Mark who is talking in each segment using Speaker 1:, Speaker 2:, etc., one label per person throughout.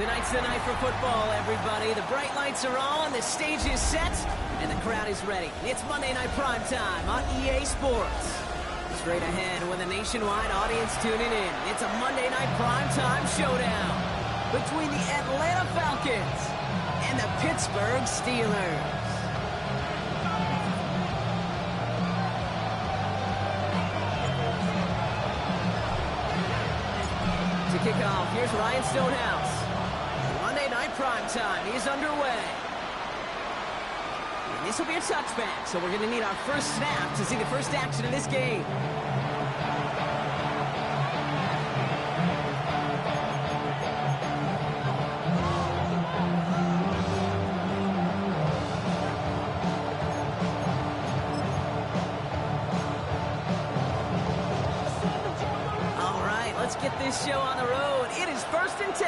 Speaker 1: Tonight's the night for football, everybody. The bright lights are on, the stage is set, and the crowd is ready. It's Monday Night Primetime on EA Sports. Straight ahead with a nationwide audience tuning in. It's a Monday Night Primetime showdown between the Atlanta Falcons and the Pittsburgh Steelers. To kick off, here's Ryan Stonehouse. Monday Night Primetime is underway. And this will be a touchback, so we're going to need our first snap to see the first action of this game. All right, let's get this show on the road. It is 1st and 10.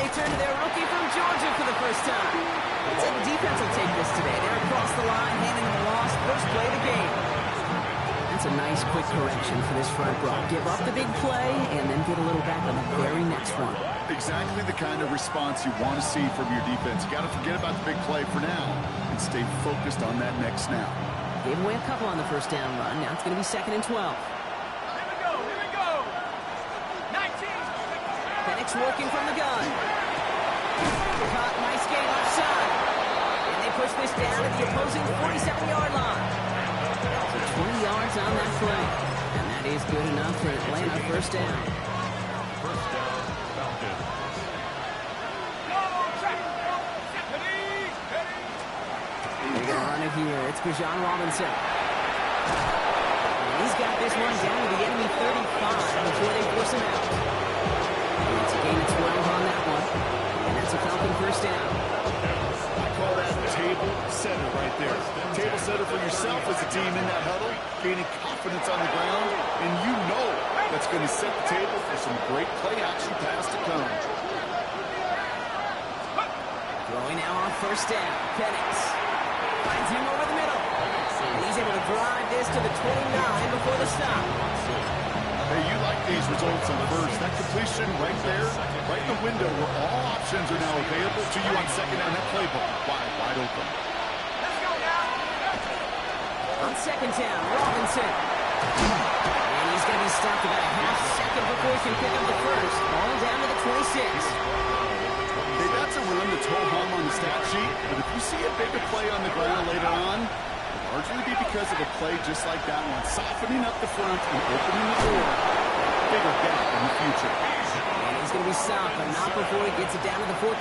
Speaker 1: Turn to their rookie from Georgia for the first time. Let's say the defense will take this today. They're across the line, handing them a loss. First play of the game. That's a nice quick correction for this front row. Give up the big play and then get a little back on the very next one.
Speaker 2: Exactly the kind of response you want to see from your defense. You got to forget about the big play for now and stay focused on that next snap.
Speaker 1: Gave away a couple on the first down run. Now it's going to be 2nd and 12. Penix working from the gun. Caught, nice game offside. And they push this down at the opposing 47-yard line. So 20 yards on that play. And that is good enough for Atlanta. First down.
Speaker 3: First down, Falcons.
Speaker 1: They're going to run it here. It's Bijan Robinson. And he's got this one down to the enemy 35 before they force him out. It's a gain of 12 on that one. And that's a Falcon first down.
Speaker 2: I call that table setter right there. Table setter for yourself as a team in that huddle, gaining confidence on the ground, and you know that's going to set the table for some great play action pass to come.
Speaker 1: Throwing now on first down. Penix finds him over the middle. And he's able to drive this to the 29 before the stop.
Speaker 2: Hey, you like these results on first. That completion right there, right in the window where all options are now available to you on second down. That playbook wide open.
Speaker 1: Let's go now. On second down, Robinson. And he's going to be stopped about a half second before he can pick up the first. All down to the 26.
Speaker 2: Hey, that's a run that's ho-hum on the stat sheet, but if you see a bigger play on the ground later on, largely be because of a play just like that one, softening up the front and opening the door. Bigger gap in the future.
Speaker 1: And he's going to be stopped, but not before he gets it down to the 14.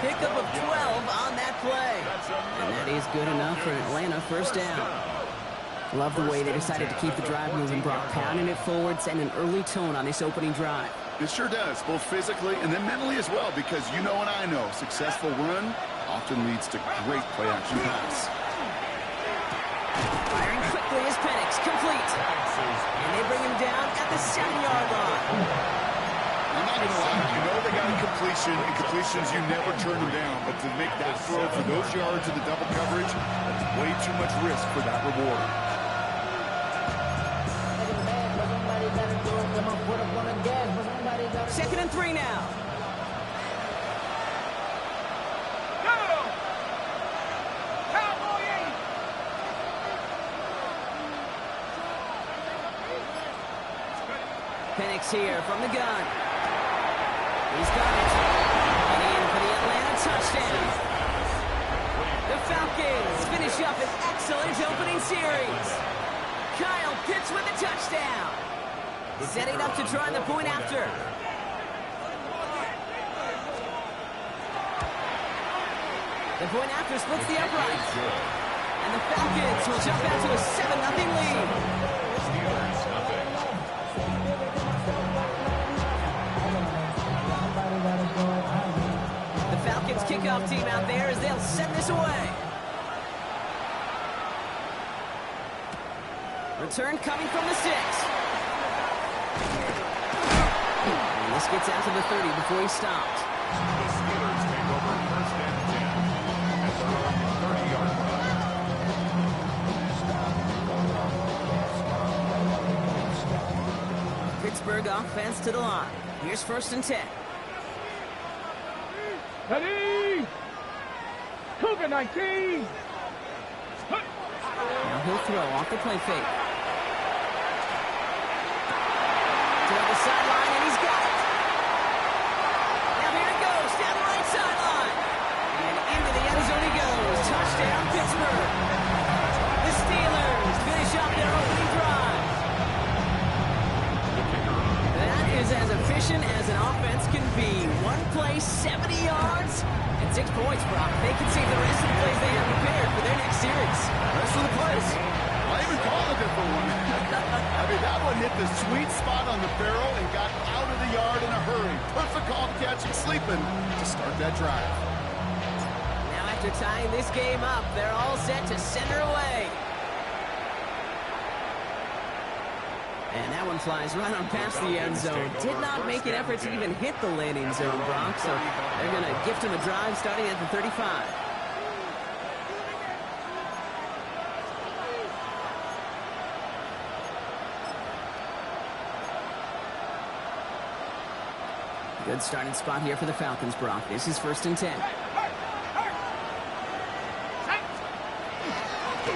Speaker 1: Pickup of 12 on that play. And that is good enough for Atlanta. First down. Love the way they decided to keep the drive moving, Brock. Pounding it forward, sending an early tone on this opening drive.
Speaker 2: It sure does, both physically and then mentally as well, because you know and I know, successful run often leads to great play action pass.
Speaker 1: Firing quickly is Penix, complete. And they bring him down at the 7-yard line.
Speaker 2: I'm not going to lie, you know they got a completion, and completions you never turn them down, but to make that throw for those yards of the double coverage, that's way too much risk for that reward.
Speaker 1: Second and 3 now. Penix here from the gun. He's got it. And in for the Atlanta touchdown. The Falcons finish up an excellent opening series. Kyle Pitts with the touchdown. Setting up to try the point after. The point after splits the uprights. And the Falcons will jump out to a 7-0 lead. The Falcons kickoff team out there as they'll send this away. Return coming from the 6. And this gets out to the 30 before he stopped.
Speaker 3: The Steelers take over first and 10 at their own 30-yard line.
Speaker 1: Pittsburgh offense to the line. Here's 1st and 10.
Speaker 4: Ready? Cougar 19.
Speaker 1: Now he'll throw off the play fake. To the sideline, and he's got it. Now here it goes, down the right sideline. And into the end zone he goes. Touchdown, Pittsburgh. The Steelers finish up their opening drive. That is as efficient as an offense can be. One play, 70 yards, and 6 points, Brock. They can save the rest of the plays they have prepared for their next series.
Speaker 2: Rest of the plays. I even call it a different one. I mean, that one hit the sweet spot on the barrel and got out of the yard in a hurry. Perfect call to catch him sleeping to start that drive.
Speaker 1: Now after tying this game up, they're all set to center away. And that one flies right on past the end zone. Did not make an effort to even hit the landing zone, Brock. So they're going to gift him a drive starting at the 35. Good starting spot here for the Falcons, Brock. This is 1st and 10.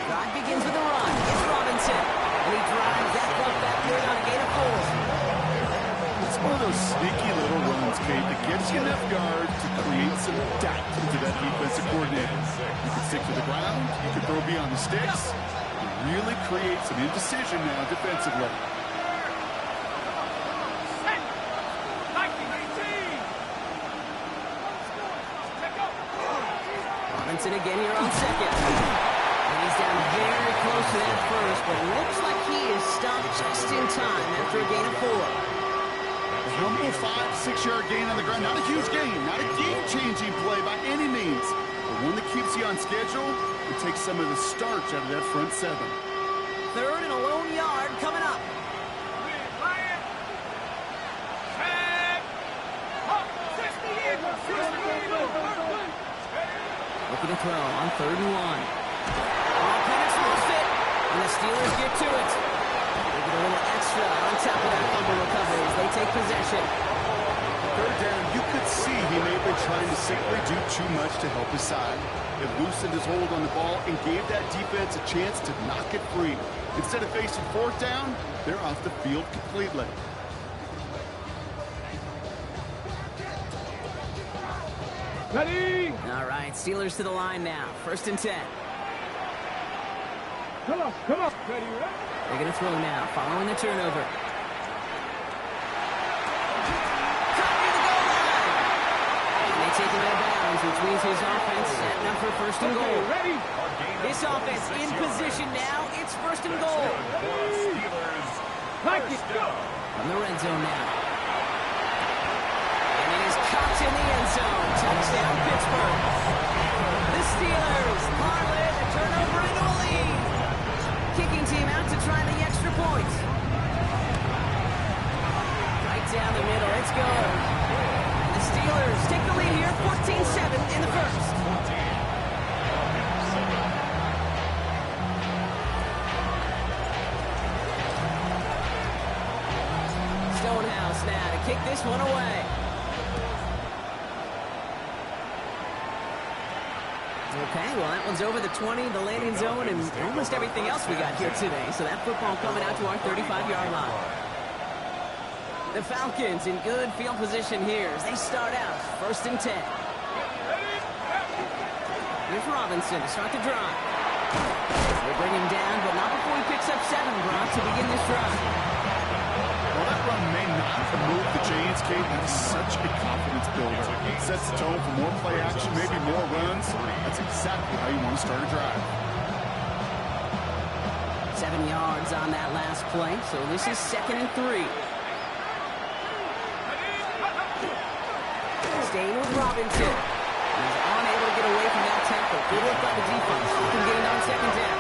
Speaker 1: Drive begins with a run. It's Robinson. And he drives that ball backward on a gain of 4.
Speaker 2: It's one of those sneaky little runs, Kate, that gets you enough yards to create some doubt into that defensive coordinator. You can stick to the ground. You can throw beyond the sticks. You really create some indecision now defensively.
Speaker 1: Robinson again here on 2nd. And he's down very close to that first, but it looks like he is stopped just in time after a gain of 4.
Speaker 2: A humble 5-6 yard gain on the ground. Not a huge gain, not a game-changing play by any means, but one that keeps you on schedule and takes some of the starch out of that front 7.
Speaker 1: 3rd and a lone yard coming up. Looking to throw on 3rd and 1. Penix lost it, and the Steelers get to it. They get a little extra on top of that fumble recovery as they take possession.
Speaker 2: 3rd down, you could see he may have been trying to simply do too much to help his side. It loosened his hold on the ball and gave that defense a chance to knock it free. Instead of facing 4th down, they're off the field completely.
Speaker 4: Ready?
Speaker 1: All right, Steelers to the line now. 1st and 10.
Speaker 4: Come on. Ready, ready?
Speaker 1: They're going to throw now, following the turnover. Cut near the goal line. And they take him out of bounds, which means his offense setting up for 1st and goal.
Speaker 4: Ready?
Speaker 1: This offense in position now. It's 1st and goal. From the red zone now. And it is caught in the end zone. Touchdown, Pittsburgh. The Steelers parlay the turnover into a lead. Kicking team out to try the extra point. Right down the middle. It's good. The Steelers take the lead here, 14-7 in the 1st. Stonehouse now to kick this one away. Okay, well, that one's over the 20, the landing zone, and almost everything else we got here today. So that football coming out to our 35-yard line. The Falcons in good field position here as they start out 1st and 10. Here's Robinson to start the drive. They bring him down, but not before he picks up 7, Brock, to begin this drive.
Speaker 2: Well, that run may not have moved the chains, Kate. That is such a confidence builder. It sets the tone for more play action, maybe more runs. That's exactly how you want to start a drive.
Speaker 1: 7 yards on that last play, so this is 2nd and 3. Staying with Robinson. He's unable to get away from that tackle. Good work by the defense. Looking to get it on 2nd down.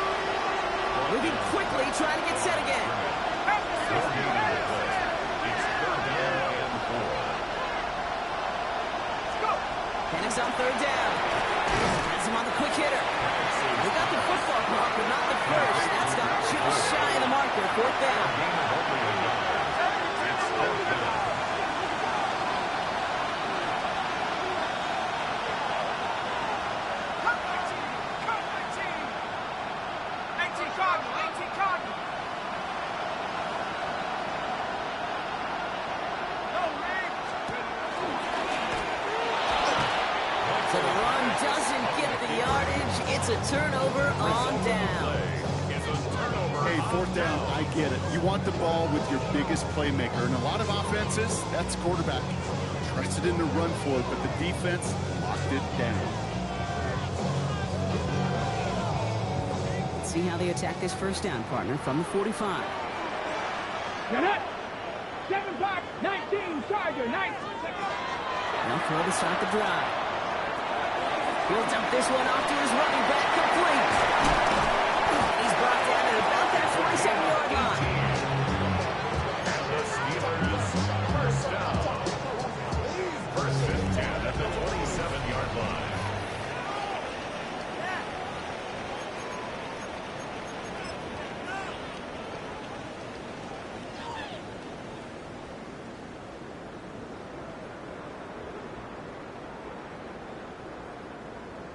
Speaker 1: Moving quickly, trying to get set again. Penix on 3rd down. Has him on the quick hitter. They got the football block, but not the first. That's got just shy of the marker. 4th down. It's a turnover on down.
Speaker 2: Hey, fourth down, I get it. You want the ball with your biggest playmaker. And a lot of offenses, that's quarterback. Trusted in the run for it, but the defense locked it down.
Speaker 1: Let's see how they attack this first down, partner, from the 45.
Speaker 4: Get it. 7 back, 19, Charger, 19.
Speaker 1: They'll throw to start the drive. He'll dump this one off to his running back, complete. He's brought down at about that 47-yard line.
Speaker 3: The Steelers first down. First and 10 at the 27-yard line.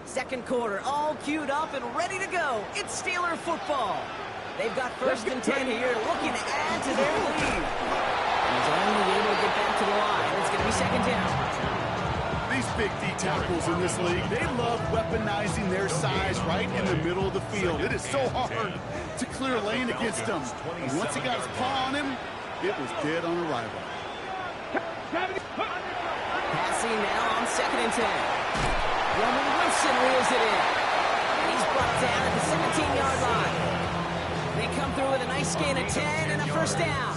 Speaker 1: Second quarter, all queued up and ready to go. It's Steeler football. They've got first and 10 here, looking to add to their lead. And he's only able to get back to the line. It's going to be second down.
Speaker 2: These big D tackles in this league, they love weaponizing their size right in the middle of the field. It is so hard to clear a lane against them. And once he got his paw on him, it was dead on arrival.
Speaker 1: Passing now on second and 10. Roman Wilson wheels it in. And he's brought down at the 17-yard line. They come through with a nice gain of 10 and a first down.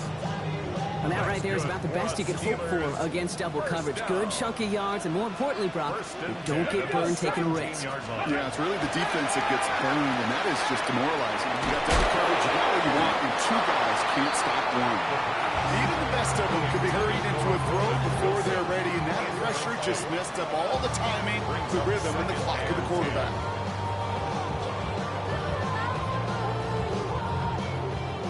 Speaker 1: And that right there is about the best you could hope for against double coverage. Good chunky yards, and more importantly, Brock, don't get burned taking a risk.
Speaker 2: Yeah, it's really the defense that gets burned, and that is just demoralizing. You got double coverage, you got what you want, and two guys can't stop one. Even the best of them could be hurried into a throw before they're ready, and that pressure just messed up all the timing, the rhythm, and the clock of the quarterback.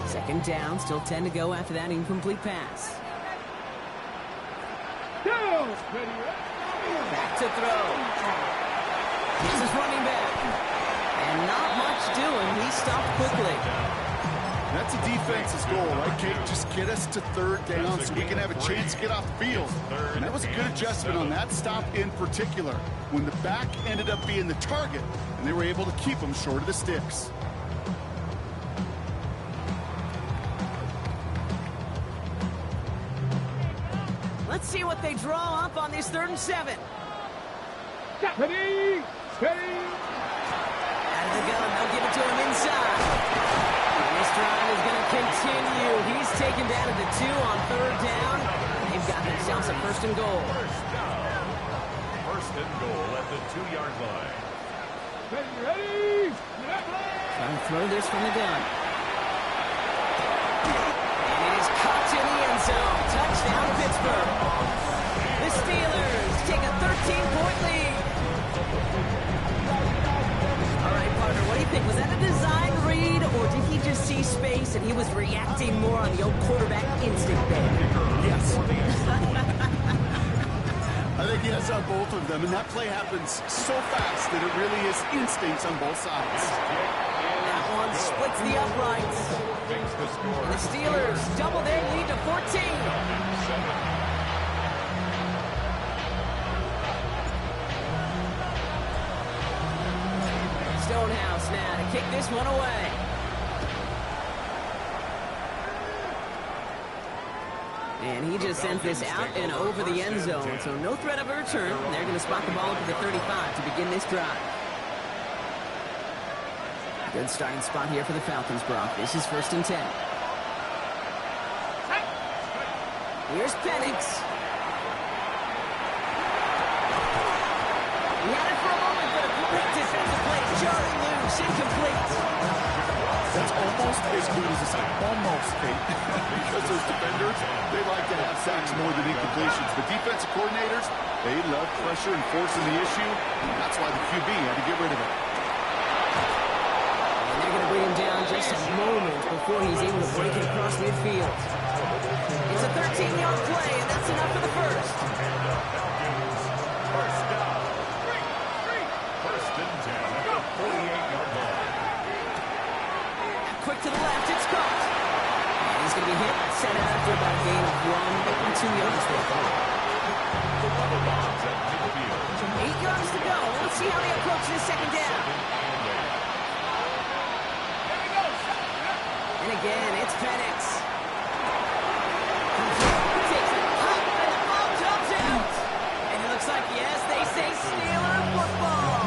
Speaker 1: Second down, still 10 to go after that incomplete pass. Back to throw. Here's his running back. And not much doing. He stopped quickly.
Speaker 2: That's a defense's goal, right, Kate? Just get us to third down so we can have a chance to get off the field. And that was a good adjustment on that stop in particular, when the back ended up being the target, and they were able to keep him short of the sticks.
Speaker 1: Let's see what they draw up on this 3rd and 7.
Speaker 4: Ready, ready.
Speaker 1: Out of the gun, they'll give it to him inside. And this drive is going to continue. He's taken down at the 2 on 3rd down. They've got themselves a first and goal.
Speaker 3: First and goal at the 2-yard line.
Speaker 4: Ready, ready.
Speaker 1: Trying to throw this from the gun. And it is caught in the end zone. Touchdown, Pittsburgh. The Steelers take a 13-point lead. All right, partner, what do you think? Was that a design read, or did he just see space and he was reacting more on the old quarterback instinct there?
Speaker 2: Yes. I think he has on both of them, and that play happens so fast that it really is instincts on both sides.
Speaker 1: That one splits the uprights. And the Steelers double their lead to 14. Stonehouse now to kick this one away. And he just sent this out and over the end zone, so no threat of a return. They're going to spot the ball up at the 35 to begin this drive. Good starting spot here for the Falcons, Brock. This is 1st and 10. Here's Penix. He had it for a moment, but a great defensive play. Jarring loose, incomplete.
Speaker 2: That's almost as good as a sack. Almost, Kate. Because those defenders, they like to have sacks more than incompletions. The defensive coordinators, they love pressure and forcing the issue. And that's why the QB had to get rid of it.
Speaker 1: And they're going to bring him down just a moment before he's able to break it across midfield. It's a 13-yard play, and that's enough for the first.
Speaker 3: First down. First and 10 at the 48-yard line.
Speaker 1: Quick to the left, it's caught. And he's going to be hit, set out after about a gain of 1 2 yards there.
Speaker 3: 8
Speaker 1: 8 yards to go. Let's see how they approach this second down. And again, it's Penix. Takes it up, and the ball jumps out. And it looks like, yes, they say Steeler football.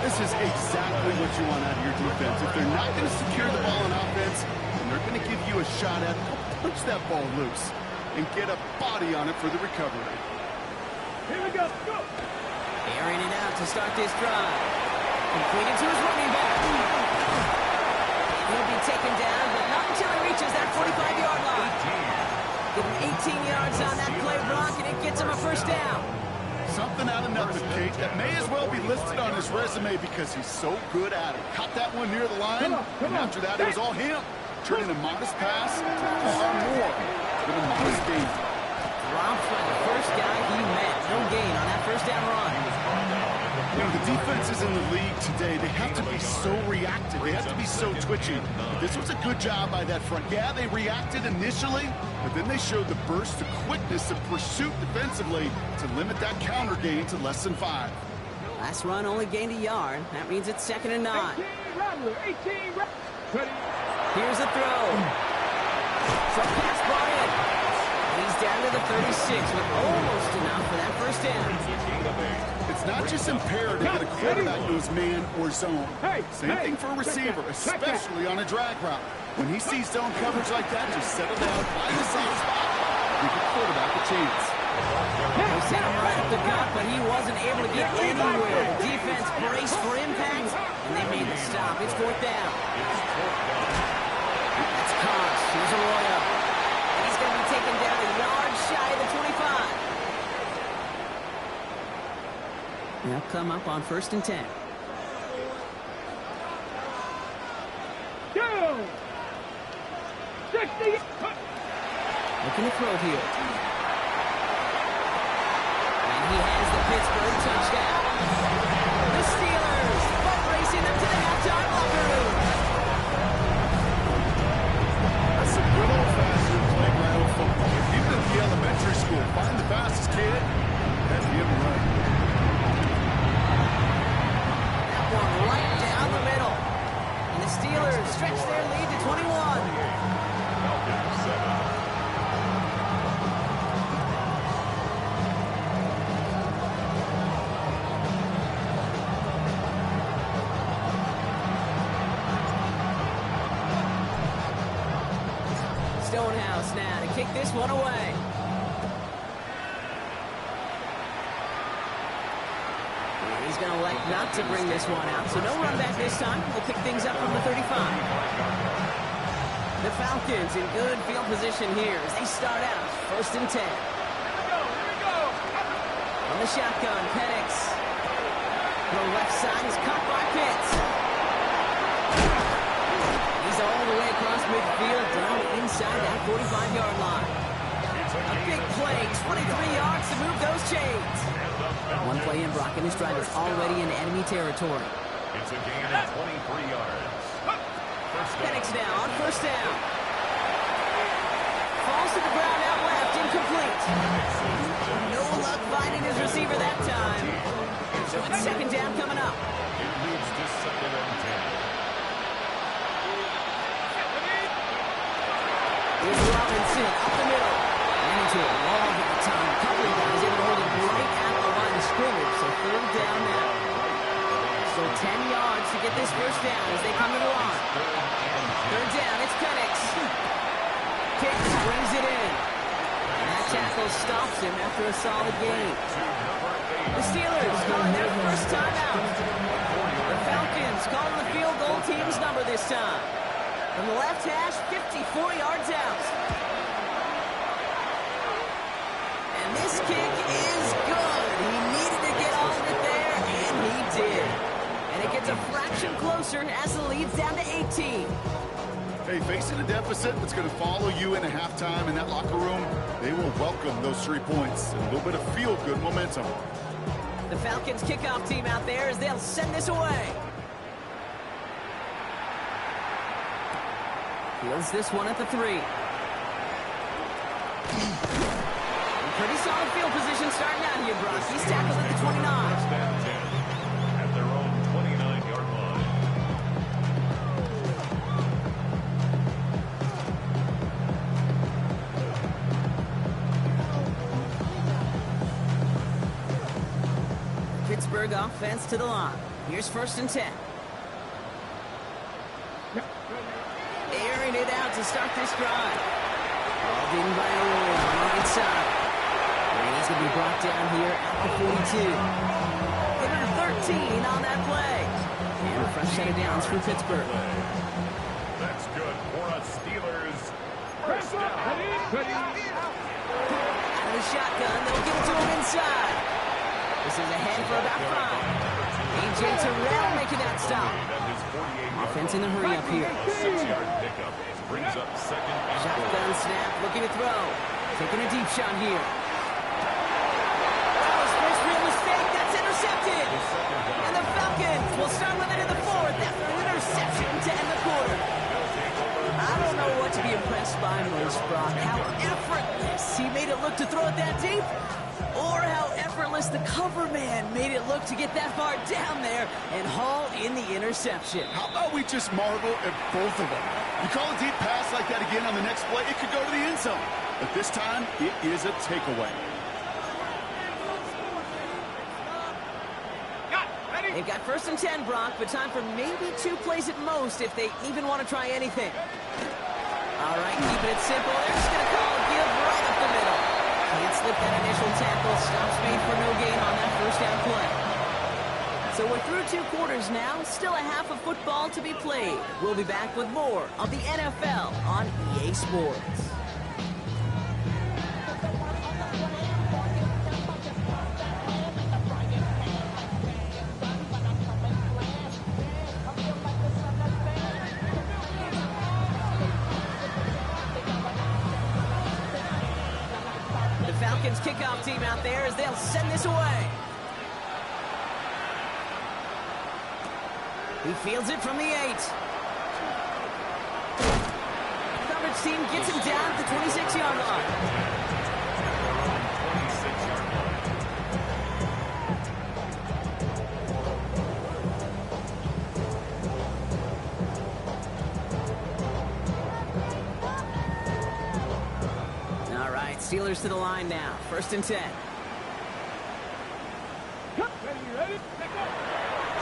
Speaker 2: This is exactly what you want out of your defense. If they're not going to secure the ball on offense, then they're going to give you a shot at it. Punch that ball loose and get a body on it for the recovery.
Speaker 4: Here we go. Go.
Speaker 1: Airing it out to start this drive. Completed to his running back. He'll be taken down, but not until he reaches that 45-yard line. Give him 18 yards on that play, Brock, and it gets him a first down.
Speaker 2: Something out of nothing, Kate, that may as well be listed on his resume because he's so good at it. Caught that one near the line, and after that, it was all him. Turning a modest pass to far more than a modest gain.
Speaker 1: Dropped by the first guy he met. No gain on that first down run.
Speaker 2: You know, the defenses in the league today, they have to be so reactive. They have to be so twitchy. This was a good job by that front. Yeah, they reacted initially, but then they showed the burst of quickness of pursuit defensively to limit that counter gain to less than 5.
Speaker 1: Last run only gained a yard. That means it's 2nd and 9.
Speaker 4: 18 Rattler. 18 Rattler. Ready.
Speaker 1: Here's a throw. So pass Bryant. He's down to the 36 with almost enough for that first down.
Speaker 2: It's not just imperative that a quarterback knows man or zone. Same thing for a receiver, especially on a drag route. When he sees zone coverage like that, just settle down, find the soft spot, give the quarterback a chance.
Speaker 1: He sent him right up the gut, but he wasn't able to get anywhere. The defense braced for impact, and they made the stop. It's 4th down. That's Cox. Here's Arroyo. He's going to be taken down a yard shy of the 25. They'll come up on 1st and 10.
Speaker 4: Go. 60.
Speaker 1: Looking to throw here. And he has the Pittsburgh touchdown. The Steelers boat racing them to the halftime locker room.
Speaker 2: That's some good old-fashioned playground football. Even at the elementary school, find the fastest kid and him run.
Speaker 1: Right down the middle. And the Steelers stretch their lead to 21.
Speaker 3: Falcons 7.
Speaker 1: Stonehouse now to kick this one away. He's going to elect not to bring this one out, so no run back this time. We'll pick things up from the 35. The Falcons in good field position here as they start out 1st and 10.
Speaker 4: Here we go.
Speaker 1: On the shotgun, Penix. The left side is caught by Pitts. He's all the way across midfield, down inside that 45-yard line. A big play, 23 yards to move those chains. One play in, Brock, and this drive is already in enemy territory.
Speaker 3: It's a gain of 23 yards.
Speaker 1: Penix now on 1st down. Falls to the ground out left, incomplete. No luck finding his receiver that time. So it's 2nd down coming up.
Speaker 3: It moves to 2nd and 10.
Speaker 1: Here's Robinson up the middle. Ran into a wall at the time. A couple of guys able to hold it right at the line of scrimmage. So 3rd down now. So 10 yards to get this first down as they come to the line. 3rd down, it's Penix. Pitts brings it in. And that tackle stops him after a solid gain. The Steelers calling their first timeout. The Falcons calling the field goal team's number this time. From the left hash, 54 yards out. And this kick is good. He needed to get all of it there, and he did. And it gets a fraction closer as the lead's down to 18.
Speaker 2: Hey, facing a deficit that's going to follow you into halftime in that locker room, they will welcome those 3 points and a little bit of feel-good momentum.
Speaker 1: The Falcons kickoff team out there as they'll send this away. Fields this one at the 3. Pretty solid field position starting out here, Brock. He's tackled at the 29.
Speaker 3: At their own 29-yard line.
Speaker 1: Pittsburgh offense to the line. Here's 1st and 10. Airing it out to start this drive. Balled in by Earl on the right side. And he's going to be brought down here at the 42. Given a 13 on that play. And a fresh set of downs for Pittsburgh.
Speaker 3: That's good for us Steelers. First down.
Speaker 1: Out of the shotgun, they'll give it to him inside. This is ahead for about 5. A.J. Terrell making that stop. Offense in the hurry up here.
Speaker 3: 6-yard pickup brings up 2nd and 4.
Speaker 1: Shotgun snap, looking to throw. Taking a deep shot here. That was first real mistake. That's intercepted. And the Falcons will start with it in the 4th after an interception to end the quarter. I don't know what to be impressed by most, Brock. How effortless he made it look to throw it that deep, or how effortless the cover man made it look to get that far down there and haul in the interception.
Speaker 2: How about we just marvel at both of them? You call a deep pass like that again on the next play, it could go to the end zone. But this time, it is a takeaway.
Speaker 1: They've got 1st and 10, Brock, but time for maybe 2 plays at most if they even want to try anything. All right, keeping it simple. They're just going to call a give right up the middle. Can't slip that initial tackle. Stops made for no gain on that 1st down play. So we're through 2 quarters now. Still a half of football to be played. We'll be back with more of the NFL on EA Sports. Falcons kickoff team out there as they'll send this away. He fields it from the 8. Coverage team gets him down at the 26-yard line. Steelers to the line now. 1st and 10.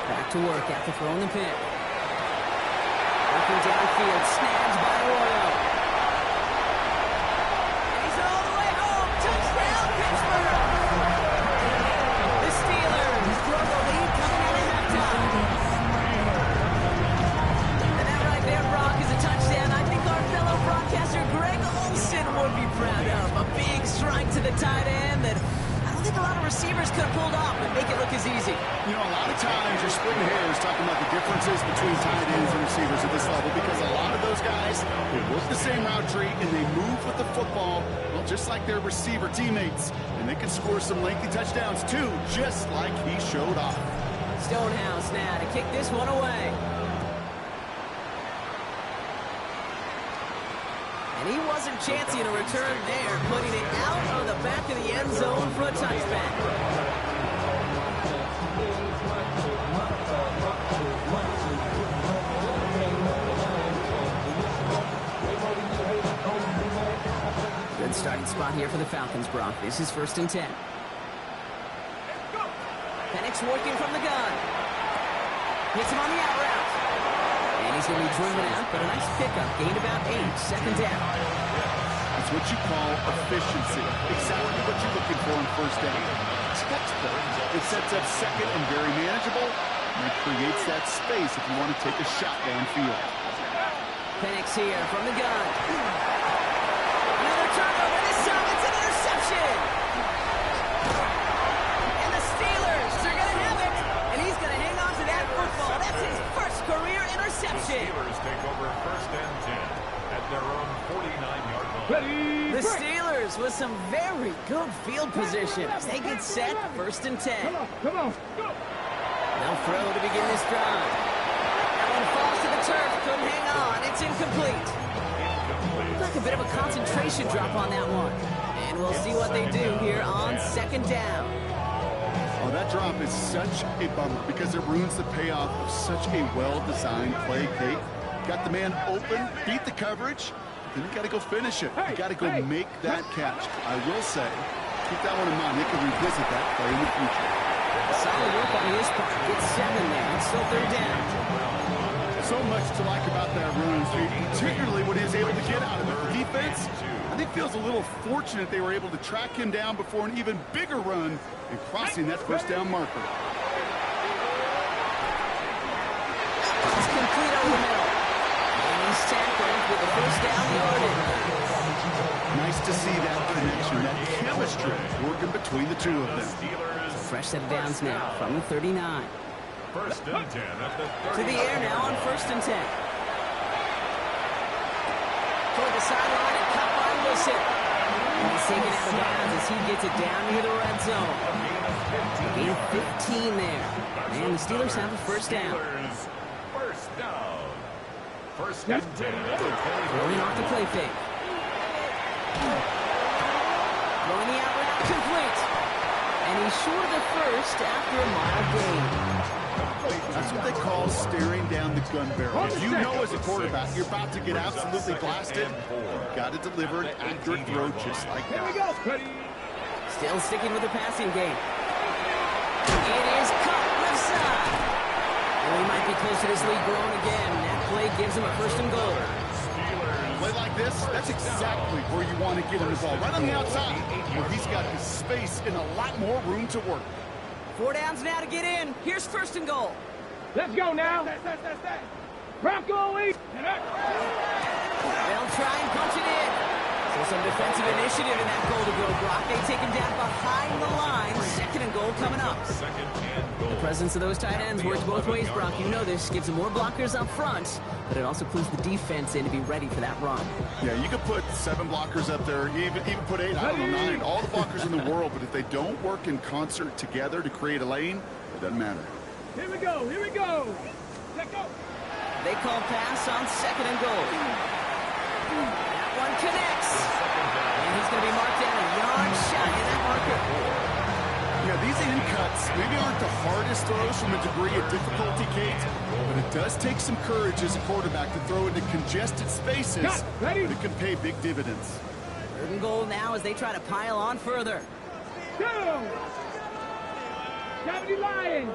Speaker 1: Back to work after throwing the pick. Working downfield. Snagged by Royal. And he's all the way home. Touchdown, Pittsburgh. The Steelers throw the lead coming out of halftime. And that right there, Brock, is a touchdown. I think our fellow broadcaster Greg Olsen would be proud of. A big strike to the tight end that I don't think a lot of receivers could have pulled off and make it look as easy.
Speaker 2: You know, a lot of times you're splitting hairs talking about the differences between tight ends and receivers at this level because a lot of those guys, they work the same route tree and they move with the football, well, just like their receiver teammates. And they can score some lengthy touchdowns too, just like he showed off.
Speaker 1: Stonehouse now to kick this one away. And he wasn't chancing a return there, putting it out of the back of the end zone for a touchback. Good starting spot here for the Falcons, Brock. This is 1st and 10. Penix working from the gun. Hits him on the out route. And he's going to be driven out, but a nice pickup. Gained about 8. 2nd down.
Speaker 2: That's what you call efficiency. Exactly what you're looking for in 1st down. Textbook. It sets up 2nd and very manageable. And it creates that space if you want to take a shot downfield.
Speaker 1: Penix here from the gun. Another turnover. This time it's an interception. And the Steelers are going to have it. And he's going to hang on to that football. That's his first career interception.
Speaker 3: The Steelers take over 1st and 10 at their own 49-yard line.
Speaker 1: The Steelers with some very good field position as they get set. 1st and 10.
Speaker 4: Come on. Go.
Speaker 1: They'll throw to begin this drive. That one falls to the turf. Couldn't hang on. It's incomplete. Like a bit of a concentration drop on that one. And we'll see what they do here on 2nd down.
Speaker 2: Oh, that drop is such a bummer because it ruins the payoff of such a well-designed play. They got the man open, beat the coverage, then you got to go finish it. You got to go make that catch. I will say, keep that one in mind. They can revisit that play in the future.
Speaker 1: Solid work on his part. Gets 7 there. It's still third down.
Speaker 2: So much to like about that run, particularly what he was able to get out of it. The defense, I think, feels a little fortunate they were able to track him down before an even bigger run and crossing that first down marker.
Speaker 1: It's complete over the middle. And he's tackled with the first down yardage.
Speaker 2: Nice to see that connection, that chemistry working between the two of them.
Speaker 1: Fresh set of downs now from the 39.
Speaker 3: First and 10 at the 30.
Speaker 1: To the air now on 1st and 10. Toward the sideline and caught by Wilson. And he's taken out of bounds as he gets it down near the red zone. Gain of 15 there. And the Steelers have a first down.
Speaker 3: First down. First and 10 at the 20.
Speaker 1: Throwing off the play fake. Throwing the out route complete. And he's short of the first after a mile gain.
Speaker 2: That's what they call staring down the gun barrel. If you know as a quarterback you're about to get absolutely blasted, you've got to deliver an accurate throw just like
Speaker 4: Here we
Speaker 2: that.
Speaker 4: go, Cuddy.
Speaker 1: Still sticking with the passing game. It is cut left side. And he might be close to this lead growing again. That play gives him a 1st and goal.
Speaker 2: Play like this, that's exactly where you want to get him the ball. Right on the outside, where he's got the space and a lot more room to work.
Speaker 1: 4 downs now to get in. Here's 1st and goal.
Speaker 4: Let's go now. Bronco lead.
Speaker 1: They'll try and punch it in. So some defensive initiative in that goal to go, Brock. They take him down behind the line. 2nd and goal coming up.
Speaker 3: Second and goal.
Speaker 1: The presence of those tight ends works both ways, Brock. You know this. Gives them more blockers up front, but it also clues the defense in to be ready for that run.
Speaker 2: Yeah, you could put 7 blockers up there, even put 8, I don't know, 9, all the blockers in the world, but if they don't work in concert together to create a lane, it doesn't matter.
Speaker 4: Here we go. Here we go. Let's go.
Speaker 1: They call pass on 2nd and goal. That one connects. And he's going to be marked down a yard shy of that marker.
Speaker 2: Yeah, these in cuts maybe aren't the hardest throws from a degree of difficulty, Kate, but it does take some courage as a quarterback to throw into congested spaces,
Speaker 4: Cut. Ready?
Speaker 2: but it can pay big dividends.
Speaker 1: 3rd and goal now as they try to pile on further.
Speaker 4: Go. 70 Lions.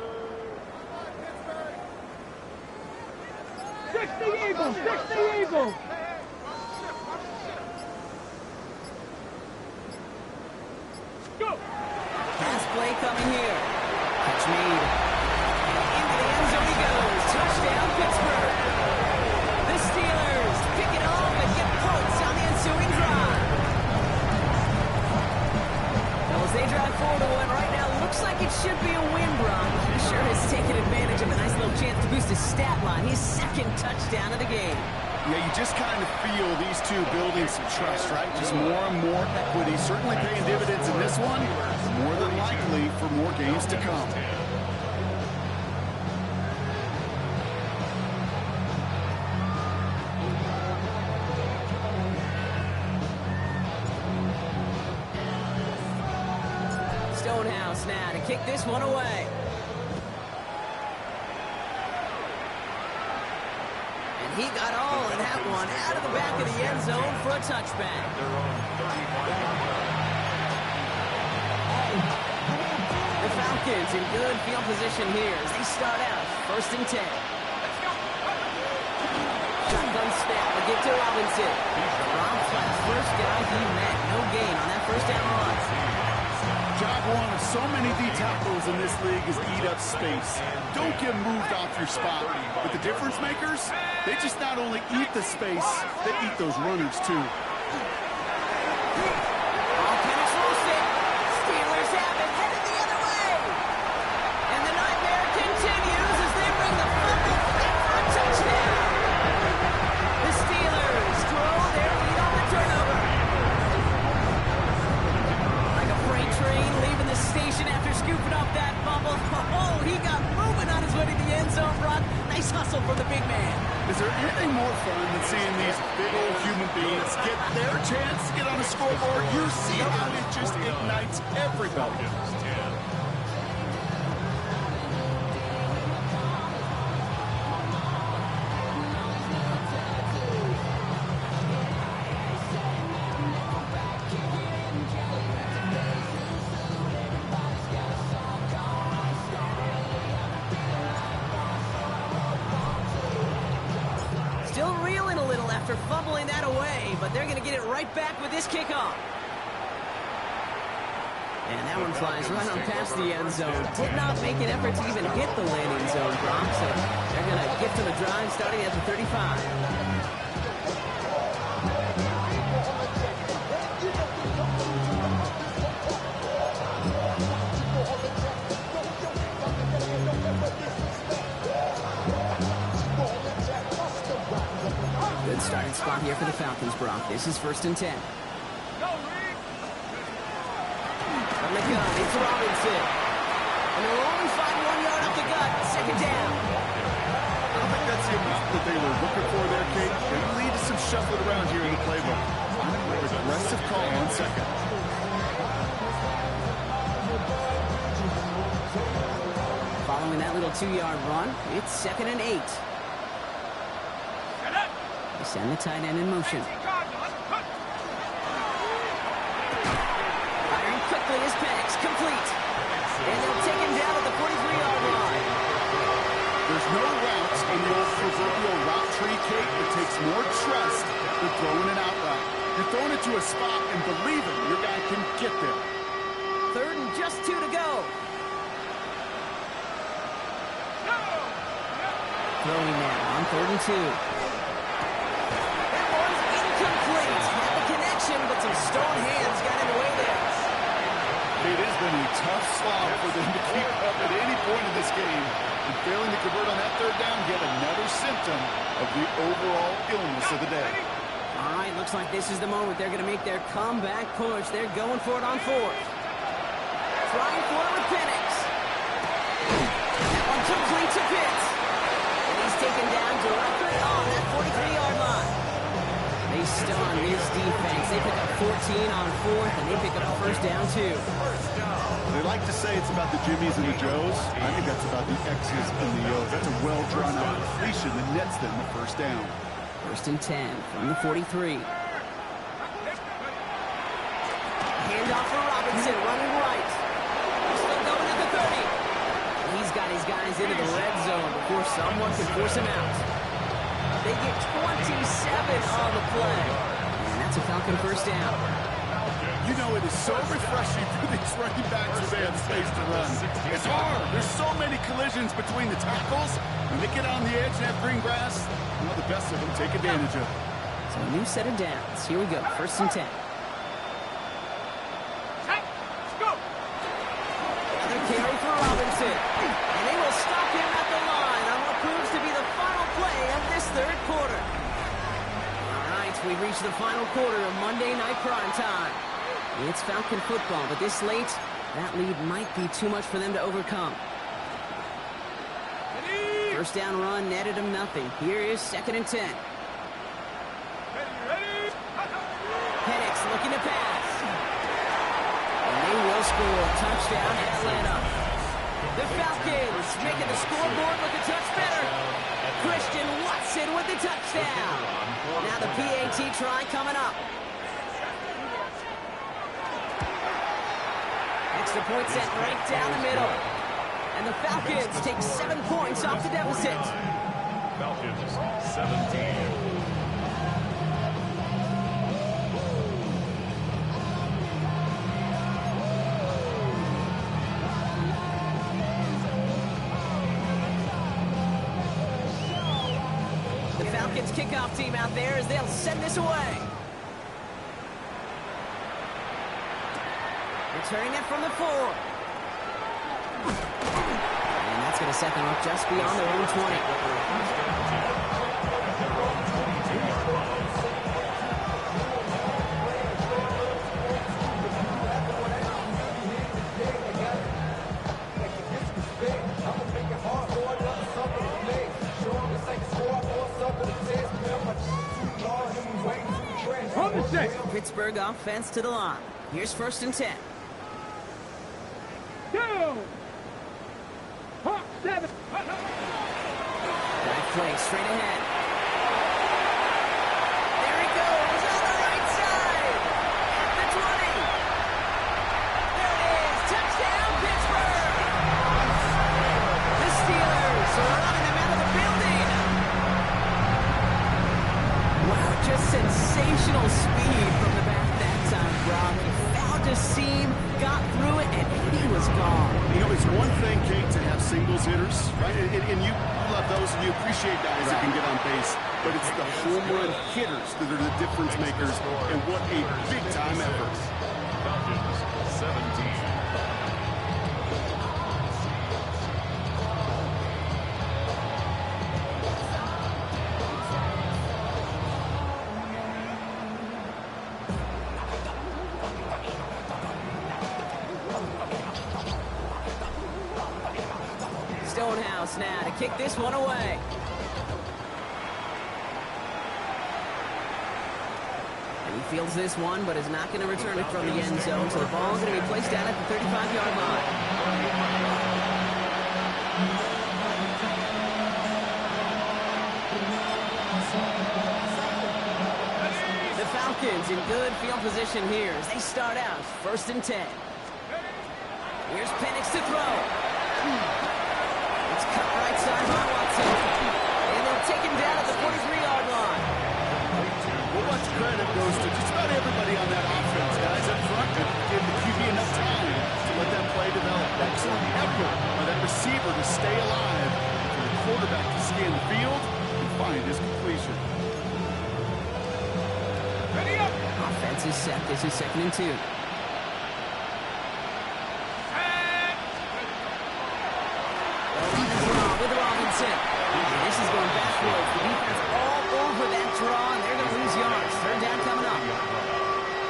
Speaker 4: 60 Eagles. 60 Eagles. Go.
Speaker 1: Pass play coming here. Catch made. Into the end zone he goes. Touchdown, Pittsburgh. The Steelers pick it off and get points on the ensuing drive. Well, as they drive forward to one right now, looks like it should be a win, Brock. He sure has taken advantage of a nice little chance to boost his stat line. His 2nd touchdown of the game.
Speaker 2: Yeah, you just kind of feel these two building some trust, right? Just more and more equity, certainly paying dividends in this one, more than likely for more games to come.
Speaker 1: Stonehouse now to kick this one away. And he got all of that one out of the back of the end zone for a touchback.
Speaker 3: They're on 35-yard line.
Speaker 1: The Falcons in good field position here as they start out 1st and 10. Shotgun snap, they get to Robinson. Rob Flatt's first guy he met. No gain on that 1st down run.
Speaker 2: Job one of so many D tackles in this league is to eat up space. Don't get moved off your spot. But the difference makers, they just not only eat the space, they eat those runners too.
Speaker 1: All penetrates it. Steelers have it, headed the other way. And the nightmare continues as they bring the fumble back for a touchdown. The Steelers grow their lead on the turnover. Like a freight train leaving the station after scooping up that fumble. Oh, he got moving on his way to the end zone, Brock. Nice hustle from the big man.
Speaker 2: Is there anything more fun than seeing these big old human beings get their chance to get on the scoreboard? You see how it just ignites everybody.
Speaker 3: Falcons 10.
Speaker 1: after fumbling that away, but they're going to get it right back with this kickoff. And that one flies right on past the end zone. Did not make an effort to even hit the landing zone, Brock, so they're going to gift him a drive starting at the 35. Good starting spot here for the Falcons, Brock. This is 1st and 10. From the gun, it's Robinson. And they'll only find 1 yard up the gut. 2nd down.
Speaker 2: I don't think that's the amount that they were looking for there, Kate. Going to lead to some shuffling around here in the playbook. Aggressive call on 2nd.
Speaker 1: Following that little 2-yard run, it's 2nd and 8. They send the tight end in motion. Firing quickly is Penix, complete. And they'll take him down at the 43-yard line.
Speaker 2: There's no routes in the old proverbial route tree, Kate. It takes more trust than throwing an out route. You're throwing it to a spot and believing your guy can get there.
Speaker 1: 3rd and just 2 to go. Throwing now on 3rd and 2. That one's incomplete. Had the connection, but some stone hands got in the way there.
Speaker 2: It has been a tough slog for them to keep up at any point in this game. And failing to convert on that 3rd down, yet another symptom of the overall illness of the day.
Speaker 1: All right, looks like this is the moment they're going to make their comeback push. They're going for it on 4th. Trying for it with Penix. That one complete to Pitts. And he's taken down directly on that 43-yard line. They stun this defense. They pick up 14 on 4th, and they pick up a 1st down, too.
Speaker 2: They like to say it's about the Jimmies and the Joes. I think that's about the X's and the O's. That's a well-drawn-out completion that nets them the 1st down.
Speaker 1: 1st and 10 from the 43. Handoff for Robinson, running right. Still going at the 30. He's got his guys into the red zone before someone can force him out. They get 27 on the play. And that's a Falcon 1st down.
Speaker 2: You know, it is so refreshing for these running backs when they have space to run. It's hard. There's so many collisions between the tackles. When they get on the edge and have green grass, you know, the best of them take advantage of it.
Speaker 1: So a new set of downs. Here we go. 1st and 10. Another carry for Robinson. And they will stop him at the line on what proves to be the final play of this 3rd quarter. All right, we've reached the final quarter of Monday Night Prime Time. It's Falcon football, but this late, that lead might be too much for them to overcome. 1st down run netted them nothing. Here is 2nd and 10. Penix looking to pass. And they will score a touchdown in Atlanta. The Falcons making the scoreboard look a touch better. Christian Watson with the touchdown. Now the PAT try coming up. Extra point set right down the middle. And the Falcons take 7 points off the deficit.
Speaker 3: Falcons 17.
Speaker 1: The Falcons kickoff team out there as they'll send this away. Returning it from the 4. And that's going to set them up just beyond their own 20. Pittsburgh offense to the line. Here's 1st and 10.
Speaker 4: Go! Hawk 7.
Speaker 1: Right play, straight ahead. There he goes on the right side. At the 20. There it is. Touchdown, Pittsburgh. The Steelers are running them out of the building. Wow, just sensational speed from the back that time, Brock. He found a seam, got through it, and he was gone.
Speaker 2: You know, it's one thing, Kate, to have singles hitters, right? And you love those, and you appreciate guys that can get on base. But it's the home run hitters that are the difference makers, and what a big-time effort.
Speaker 3: Falcons, 17.
Speaker 1: Stonehouse now to kick this one away. And he fields this one, but is not going to return it from the end zone, so the ball is going to be placed down at the 35-yard line. The Falcons in good field position here as they start out 1st and 10. Here's Penix to throw. It's cut right side by Watson. And they'll take him down at the 43-yard line.
Speaker 2: Well, much credit goes to just about everybody on that offense, guys up front. Give the QB enough time to let that play develop. Excellent effort by that receiver to stay alive, for the quarterback to scan the field and find his completion.
Speaker 1: Offense is set. This is 2nd and 2. This is going backwards. The defense all over that draw, and they're going to lose yards. 3rd down coming up.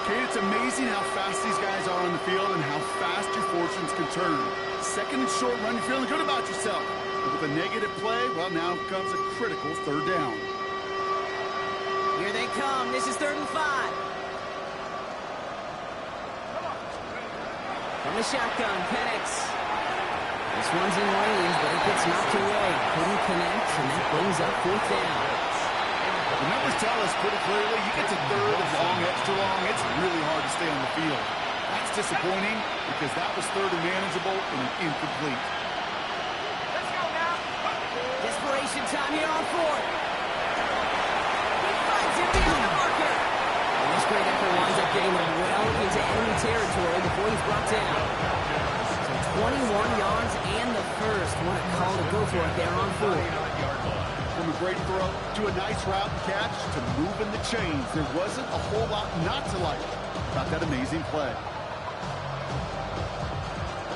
Speaker 2: Kate, it's amazing how fast these guys are on the field and how fast your fortunes can turn. 2nd and short run, you're feeling good about yourself. But with a negative play, well, now comes a critical 3rd down.
Speaker 1: Here they come. This is 3rd and 5. From the shotgun, Penix. This one's in range, but it gets knocked away. Couldn't connect, and that brings up 4th down.
Speaker 2: The numbers tell us pretty clearly, you get to 3rd and long, extra long, it's really hard to stay on the field. That's disappointing because that was 3rd and manageable and an incomplete.
Speaker 4: Let's go now.
Speaker 1: Desperation time here on 4th. He finds him beyond the marker. And this great effort winds up getting him well into enemy territory before he's brought down. 21 yards and the first. What a call to go for it there on 4th.
Speaker 2: From a great throw to a nice route catch to moving the chains. There wasn't a whole lot not to like about that amazing play.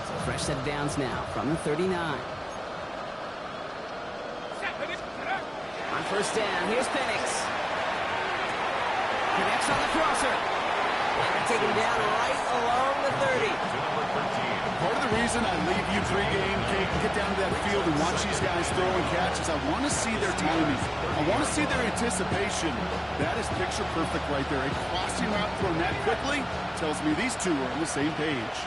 Speaker 1: So fresh set of downs now from the 39. On 1st down, here's Penix. Connects on the crosser. And they take him down right along the 30.
Speaker 2: Part of the reason I leave you pregame, Kate, get down to that field and watch these guys throw and catch is I want to see their timing. I want to see their anticipation. That is picture perfect right there. A crossing route thrown that quickly tells me these two are on the same page.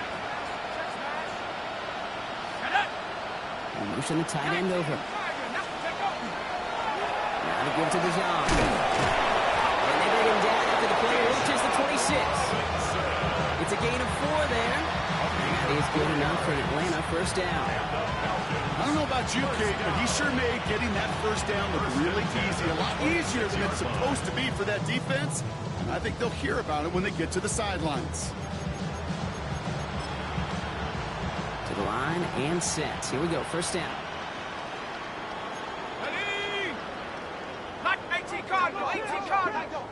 Speaker 1: And motion the tight end over. Now to give to Dijon. And they bring him down after the player reaches the 26. It's a gain of 4 there. That is good enough for Atlanta. 1st down.
Speaker 2: I don't know about you, Kate, but he sure made getting that 1st down look really easy. A lot easier than it's supposed to be for that defense. And I think they'll hear about it when they get to the sidelines.
Speaker 1: To the line and set. Here we go. 1st down.
Speaker 4: Ready? 18 Cardinal. 18 Cardinal.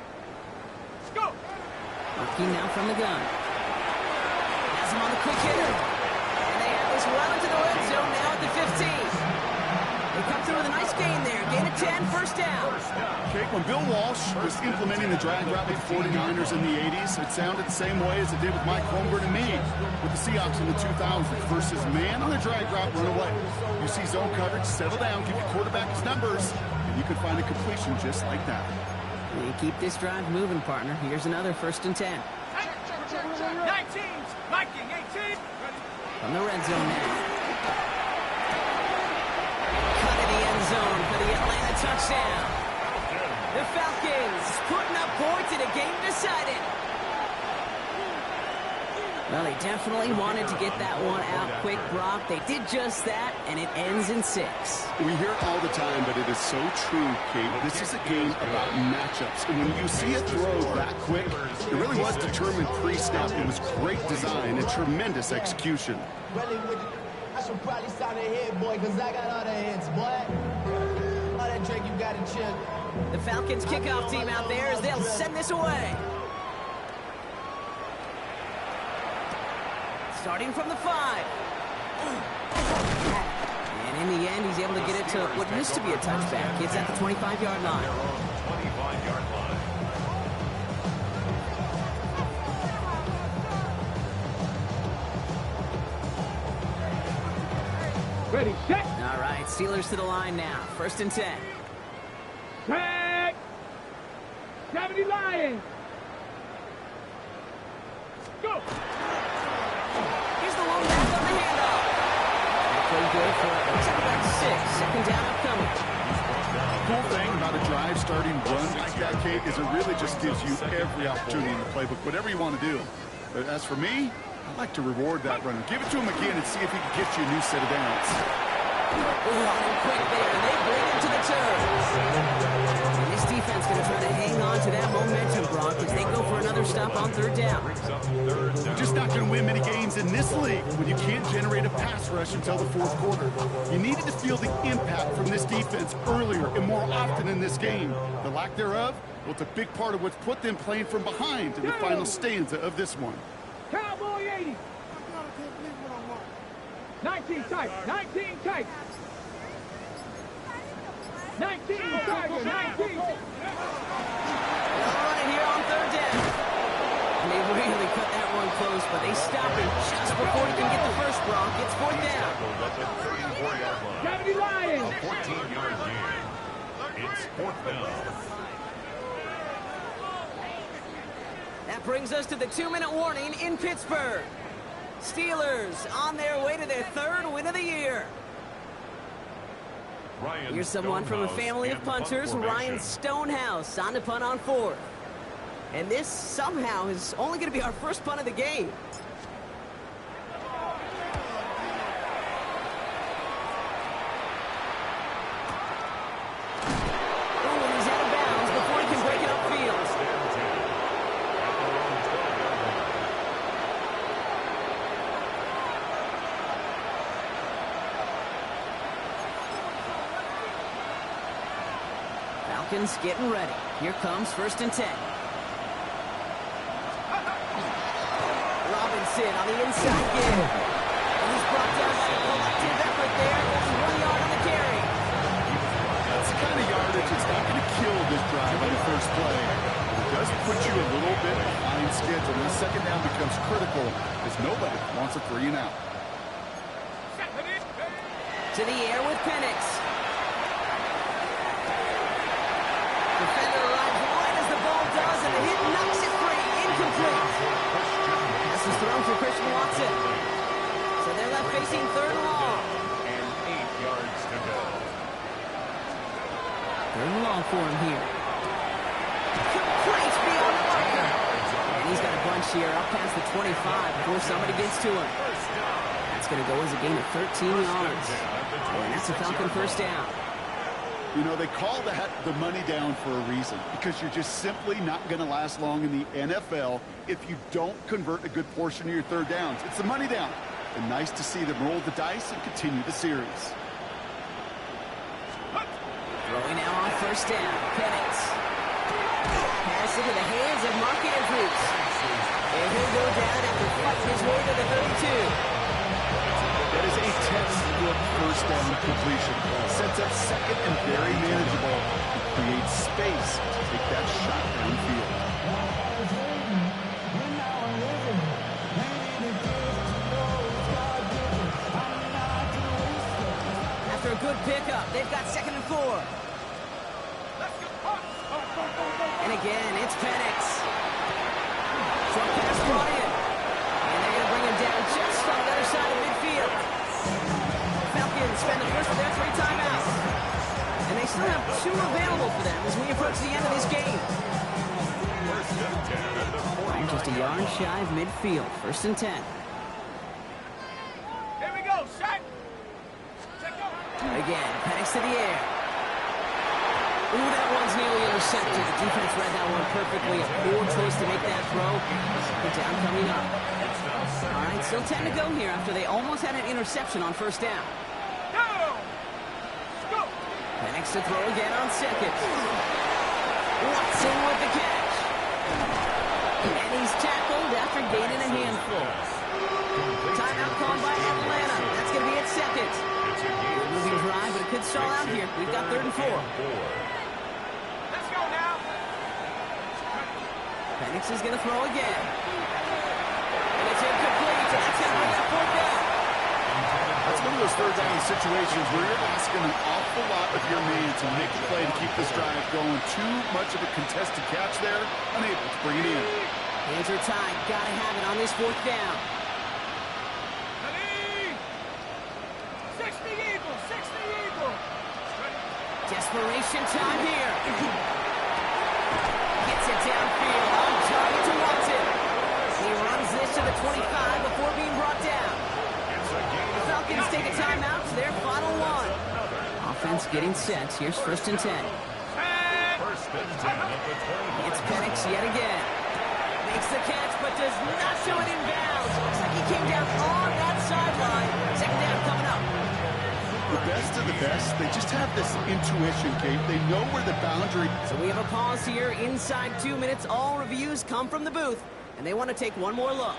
Speaker 4: Let's go.
Speaker 1: Working now from the gun. Has him on the quick hitter. And they have this well into the red zone now at the 15. They come through with a nice gain there. Gain of 10, 1st down.
Speaker 2: Kate, when Bill Walsh was implementing the drag route with the 49ers in the 80s, it sounded the same way as it did with Mike Holmgren and me with the Seahawks in the 2000s versus man on a drag route, run away. You see zone coverage, settle down, give your quarterback his numbers, and you can find a completion just like that.
Speaker 1: And keep this drive moving, partner. Here's another 1st and 10.
Speaker 4: 19's Viking 18.
Speaker 1: From the red zone now. Cut in the end zone for the Atlanta touchdown. The Falcons putting up points in a game decided. Well, they definitely wanted to get that one out quick, Brock. They did just that, and it ends in 6.
Speaker 2: We hear it all the time, but it is so true, Kate. This is a game about matchups. And when you see a throw that quick, it really was determined pre-snap. It was great design and tremendous execution.
Speaker 5: I should probably sign a head, boy, because I got all the hits, boy. All that drink you got to chill.
Speaker 1: The Falcons kickoff team out there as they'll send this away. Starting from the 5. And in the end, he's able to get it to what used to be a touchback. It's at the 25-yard line.
Speaker 3: 25-yard line.
Speaker 4: Ready, set.
Speaker 1: All right, Steelers to the line now. 1st and 10.
Speaker 4: Tag. 70 Lions. Go.
Speaker 1: Here's the lone back on the handoff. That play good for it. Looks like about 6. 2nd down upcoming.
Speaker 2: Cool thing about a drive starting run like that, Kate, is it really just gives you every opportunity in the playbook, whatever you want to do. But as for me, I like to reward that runner. Give it to him again and see if he can get you a new set of downs.
Speaker 1: Running quick there, and they bring him to the turf. And this defense going to try to hang on to that momentum, Brock, as they go for another stop on 3rd down.
Speaker 2: You're just not going to win many games in this league when you can't generate a pass rush until the 4th quarter. You needed to feel the impact from this defense earlier and more often in this game. The lack thereof, well, it's a big part of what's put them playing from behind in the final stanza of this one.
Speaker 4: Cowboy 80. 19 tight. 19 tight. 19 tight. 19.
Speaker 1: They'll run it here on 3rd down. And they really cut that one close, but they stop him just before he can get the first, Brock. It's 4th down.
Speaker 3: At the 34-yard line.
Speaker 4: 70 Lions.
Speaker 3: A 14-yard gain. It's 4th down.
Speaker 1: That brings us to the 2-minute warning in Pittsburgh. Steelers on their way to their 3rd win of the year. Here's someone from a family of punters, Ryan Stonehouse, on to punt on 4th. And this somehow is only going to be our first punt of the game. Oh, and he's out of bounds before he can break it upfield. Falcons getting ready. Here comes 1st and 10. Robinson on the inside give. And he's brought down by a collective effort there. Only 1 yard on the carry.
Speaker 2: That's the kind of yardage that's not going to kill this drive on the first play. It does put you a little bit behind schedule. And the 2nd down becomes critical as nobody wants a 3 and out.
Speaker 1: To the air with Penix. Defender arrives right as the ball does, and the hit knocks it free. Incomplete. This is thrown for Christian Watson. So they're left facing 3rd and long.
Speaker 3: And 8 yards to go.
Speaker 1: 3rd and long for him here. Complete beyond the marker. And he's got a bunch here up past the 25 before somebody gets to him. That's going to go as a gain of 13 yards. And that's a Falcon 1st down.
Speaker 2: You know, they call that the money down for a reason, because you're just simply not going to last long in the NFL if you don't convert a good portion of your 3rd downs. It's the money down. And nice to see them roll the dice and continue the series.
Speaker 1: Throwing now on 1st down. Penix. Pass into the hands of Mark Andrews. And he'll go down after fighting his way to the 32.
Speaker 2: That is a textbook 1st down completion. Sets up 2nd and very manageable. It creates space to take that shot downfield.
Speaker 1: After a good pickup, they've got 2nd and 4. And again, it's Penix. Short pass brought in. And they're going to bring him down just on the other side of midfield. Falcons spend the first of their 3 timeouts. And they still have 2 available for them as we approach the end of this game.
Speaker 3: First and 10 at the 40.
Speaker 1: Just a a yard shy of midfield. 1st and 10.
Speaker 4: Here we go, set.
Speaker 1: Again, Penix to the air. Ooh, that one's nearly intercepted. The defense read that one perfectly. A poor choice to make that throw. The down coming up. All right, still 10 to go here after they almost had an interception on 1st down. Penix to throw again on 2nd. Watson with the catch. And he's tackled after gaining a handful. Timeout called by Atlanta. That's going to be at 2nd. Moving drive, but it could stall out here. We've got 3rd and 4.
Speaker 4: Let's go now.
Speaker 1: Penix is going to throw again. And it's incomplete. So that's going to bring up 4th down.
Speaker 2: That's one of those 3rd down situations where you're asking an awful lot of your man to make a play to keep this drive going. Too much of a contested catch there. Unable to bring it in.
Speaker 1: Hands are tied. Got to have it on this 4th down.
Speaker 4: 60 Eagles, 60 Eagles.
Speaker 1: Desperation time here. Gets it downfield. On target to Watson. He runs this to the 25 before being brought down. The Falcons take a timeout to their final one. Offense getting set. Here's 1st and 10. It's Penix yet again. Makes the catch, but does not show it in bounds. Looks like he came down on that sideline. 2nd down coming up.
Speaker 2: The best of the best, they just have this intuition, Kate. They know where the boundary...
Speaker 1: So we have a pause here inside 2 minutes. All reviews come from the booth, and they want to take one more look.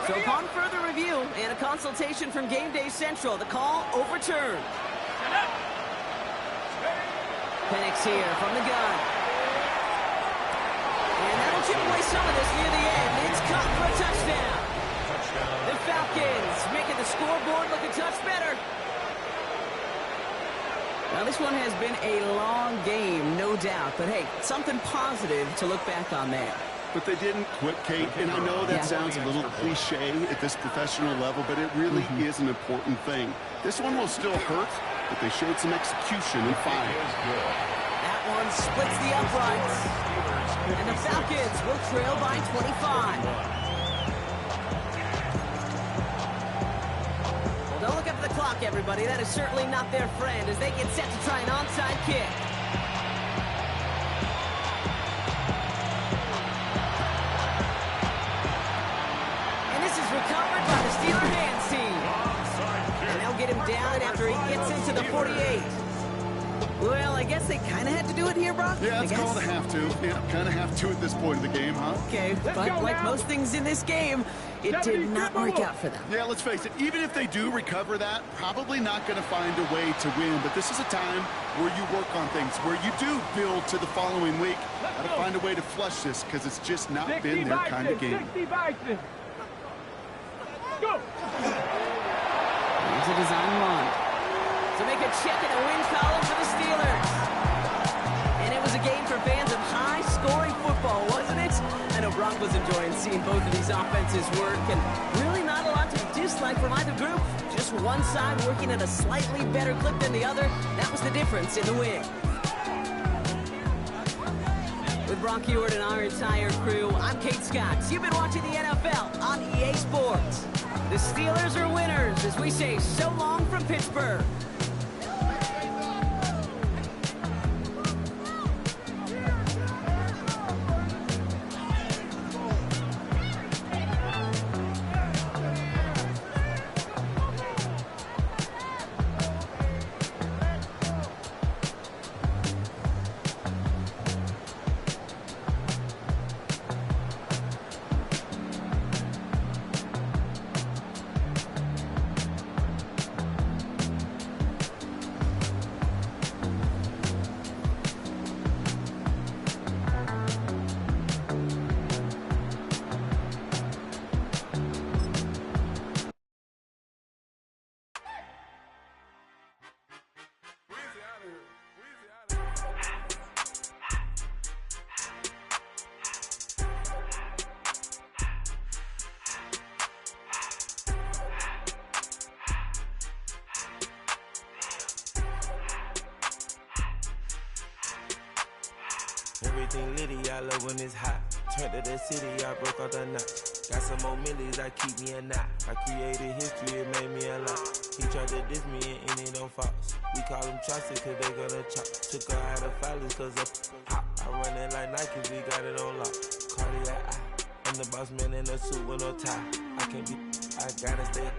Speaker 1: So upon further review and a consultation from Game Day Central, the call overturned. Penix here from the gun. And that'll chip away some of this near the end. It's caught for a touchdown. The Falcons making the scoreboard look a touch better. Now this one has been a long game, no doubt. But hey, something positive to look back on there.
Speaker 2: But they didn't quit, Kate, and I know that sounds a little cliche at this professional level, but it really is an important thing. This one will still hurt, but they showed some execution and fire.
Speaker 1: That one splits the uprights. And the Falcons will trail by 25. Well, don't look up at the clock, everybody. That is certainly not their friend as they get set to try an onside kick. Recovered by the Steeler hands team. And they'll get him down after he gets into the 48. Well, I guess they kind of had to do it here, Brock.
Speaker 2: Yeah, it's called a have to. Yeah, kind of have to at this point of the game, huh?
Speaker 1: Okay, but like most things in this game, it did not work out for them.
Speaker 2: Yeah, let's face it, even if they do recover that, probably not going to find a way to win. But this is a time where you work on things, where you do build to the following week. Got to find a way to flush this because it's just not been their kind of game.
Speaker 4: 60 Bison. Go!
Speaker 1: Here's a design run. To make a check in the win column for the Steelers. And it was a game for fans of high-scoring football, wasn't it? I know Brock was enjoying seeing both of these offenses work, and really not a lot to dislike from either group. Just one side working at a slightly better clip than the other. That was the difference in the win. With Brock Ewart and our entire crew, I'm Kate Scott. You've been watching the NFL on EA Sports. The Steelers are winners as we say so long from Pittsburgh.
Speaker 6: Everything litty, I love when it's hot. Turned to the city, I broke out the knot. Got some more millies, I keep me a knot. I created history, it made me a lot. He tried to diss me and it don't false. We call them chopsticks cause they gonna chop. Took her out of filers cause of pop. I run it like Nike, we got it on lock. Cardiac eye. I'm the boss man in a suit with no tie. I can't be, I gotta stay.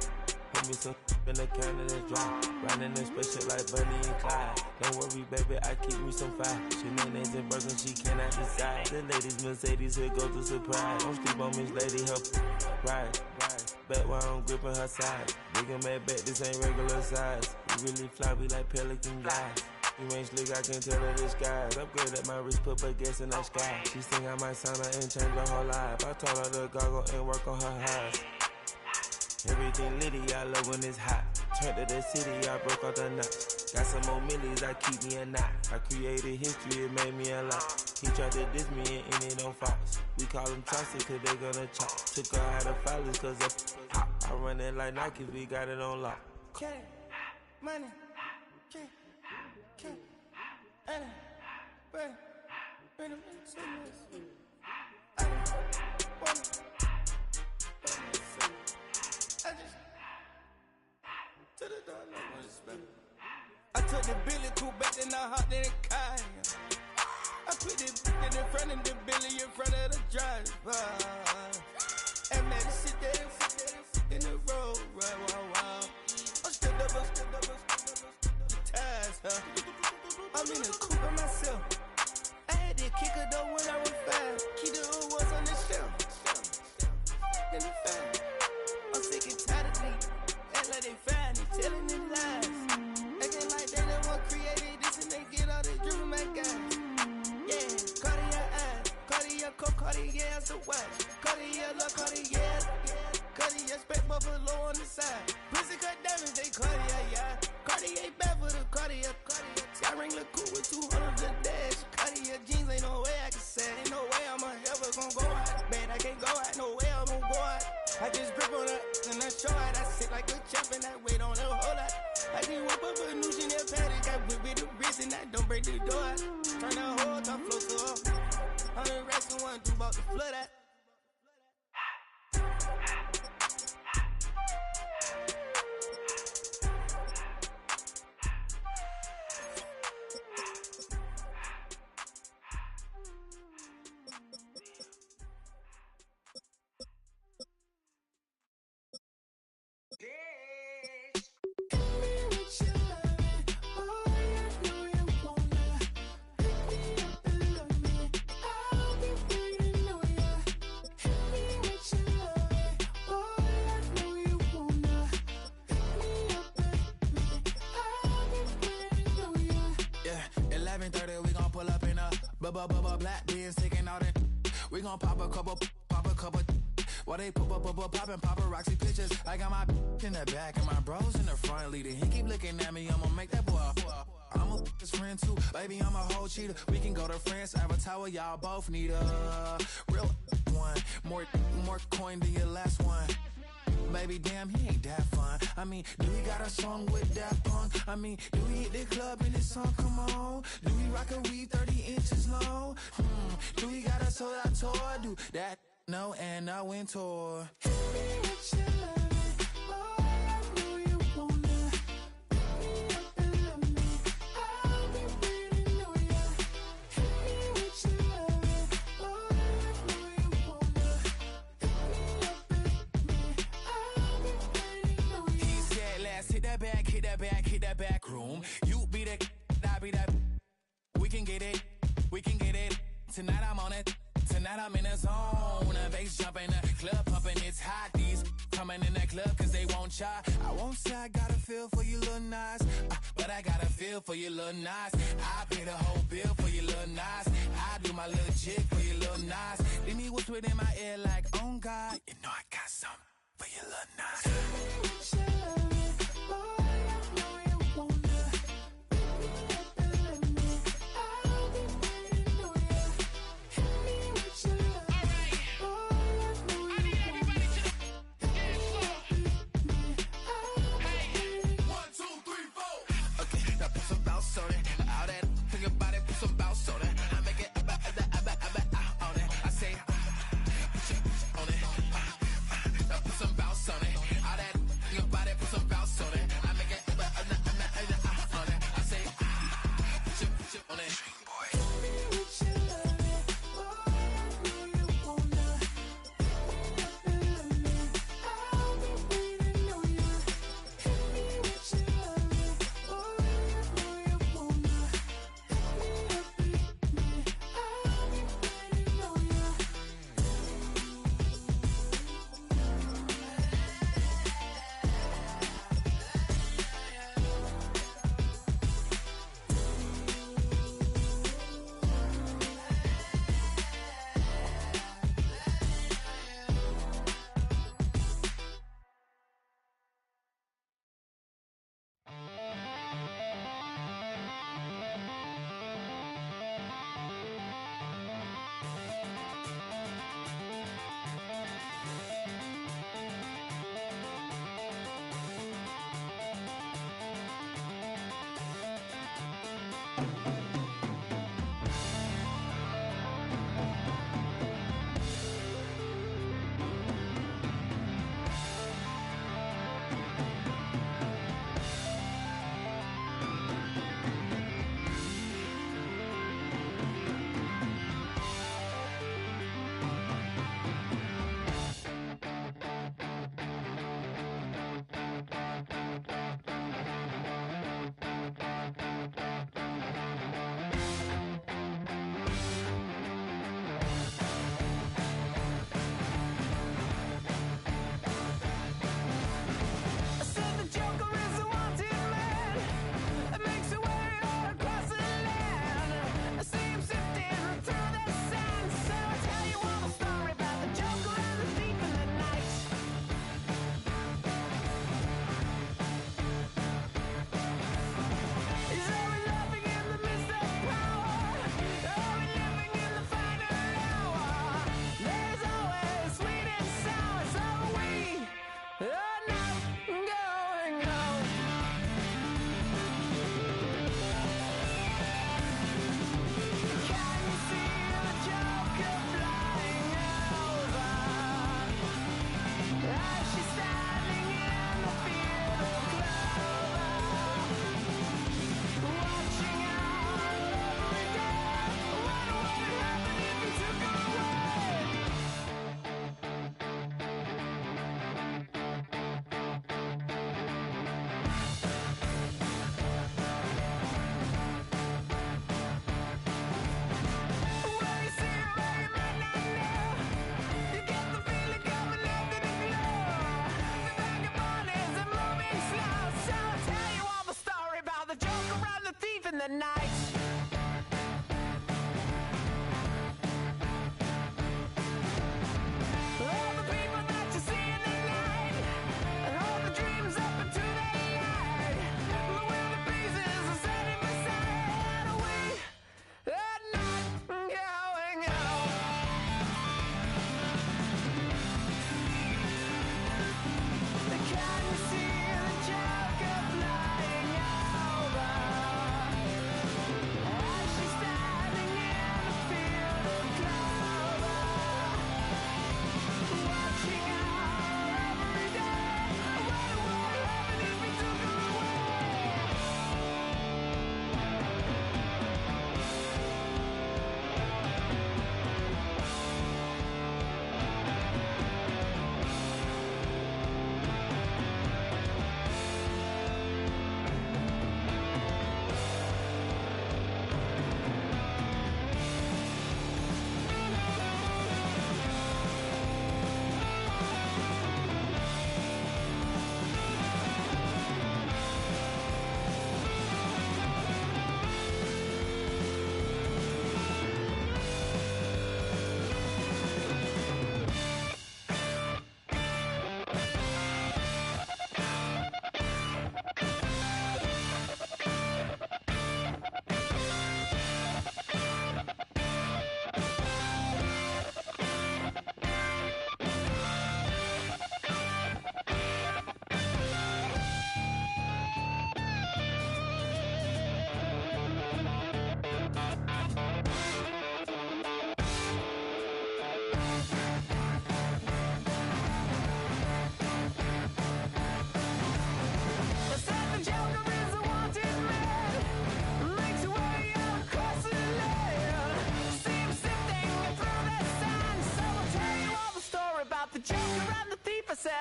Speaker 6: Hold me some in the can and it's dry. Riding in spaceship like Bunny and Clyde. Don't worry, baby, I keep me some fire. Shenanigans and Birkin, she cannot decide. The ladies Mercedes, here goes the surprise. Don't sleep on Miss Lady, help ride. Bet while I'm gripping her side. Big and mad bet, this ain't regular size. We really fly, we like pelican guys. You ain't slick, I can tell her disguise. Upgrade at my wrist, put baguettes in the sky. She think I might sign her and change her whole life. I told her to goggle and work on her highs. Everything litty, I love when it's hot. Turned to the city, I broke out the knot. Got some more millies, I keep me a knot. I created history, it made me a lot. He tried to diss me and it don't false. We call them chopsticks cause they gonna chop. Took her out of filers cause of pop. I run it like Nike, we got it on lock.
Speaker 5: Money, money, I took the Billy cool back and I hopped in the car. I put it in front of the Billy in front of the driver. And made it sit there in the road, right, wow. I'm still double, ties, huh? I'm in the coupe by myself. I had to kick her though when I was 5. Keep the old ones on the shelf. In the fan. I'm sick and tired of these. Act like they find it, telling them lies. Acting like they the one created this and they get all this driven my guys. Yeah, Cartier eyes, Cartier coke, Cartier as the watch. Cartier look, Cartier, Cartier spec buffalo on the side. Pussy cut diamonds, they Cartier, yeah. Cartier bad for the Cartier. Sky ring look cool with 200 the dash. Cartier jeans, ain't no way I can say. Ain't no way I'm ever gonna go out. Man, I can't go out, no way I'm gonna go out. I just grip on her and I show out. I sit like a champ and I wait on her whole lot. I just whip up a new Chanel paddock. I whip with the wrist and I don't break the door out. Turn the whole top floor to off. 100 racks and 1 2 about to flood out. Black beans taking out it. We gon' pop a couple. While they poppin' paparazzi pictures. I got my in the back and my bros in the front leading. He keep looking at me, I'ma make that boy. I'm a his friend too, baby, I'm a whole cheater. We can go to France, Avatar, y'all both need a real one. More coin than your last one. Baby, damn, he ain't that fun. I mean, do we got a song with that punk? I mean, do we hit the club in this song? Come on. Do we rock a weed 30 inches long? Do we got a sold out tour? Do that? No, and I went tour. Hit that back room. You be the, I be that. We can get it. Tonight I'm on it. Tonight I'm in a zone. A bass jumping, a club pumping. It's hot. These coming in that club cause they won't try. I won't say I got a feel for you little nice, but I got a feel for you little nice. I pay the whole bill for you little nice. I do my little jig for you little nice. Then he whispered in my ear like, oh God, you know I got something for you little nice.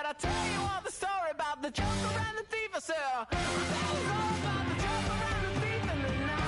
Speaker 5: I'll tell you all the story about the Joker and the thief. I said, I'll tell you all about the Joker and the thief in the night.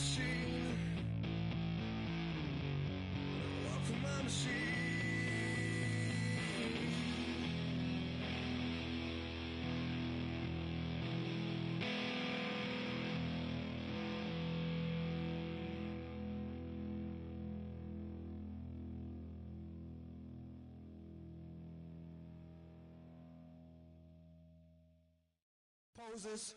Speaker 5: machine. Walk on my machine. Poses.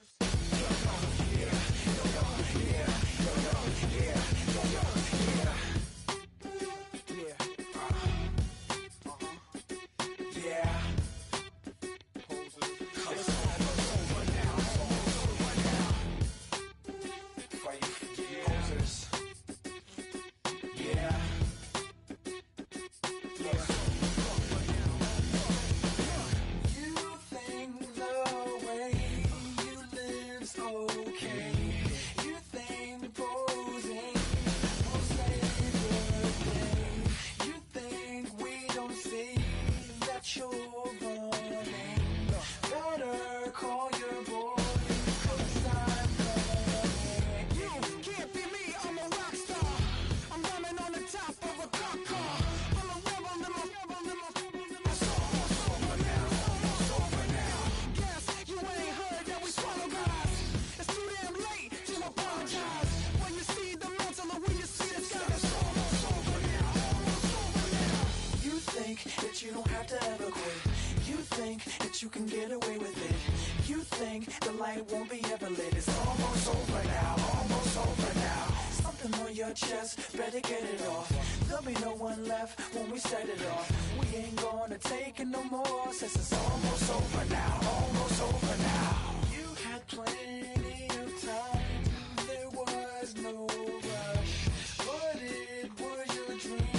Speaker 5: You don't have to ever quit. You think that you can get away with it. You think the light won't be ever lit. It's almost over now, almost over now. Something on your chest, better get it off. There'll be no one left when we set it off. We ain't gonna take it no more, since it's almost over now, almost over now. You had plenty of time, there was no rush, but it was your dream.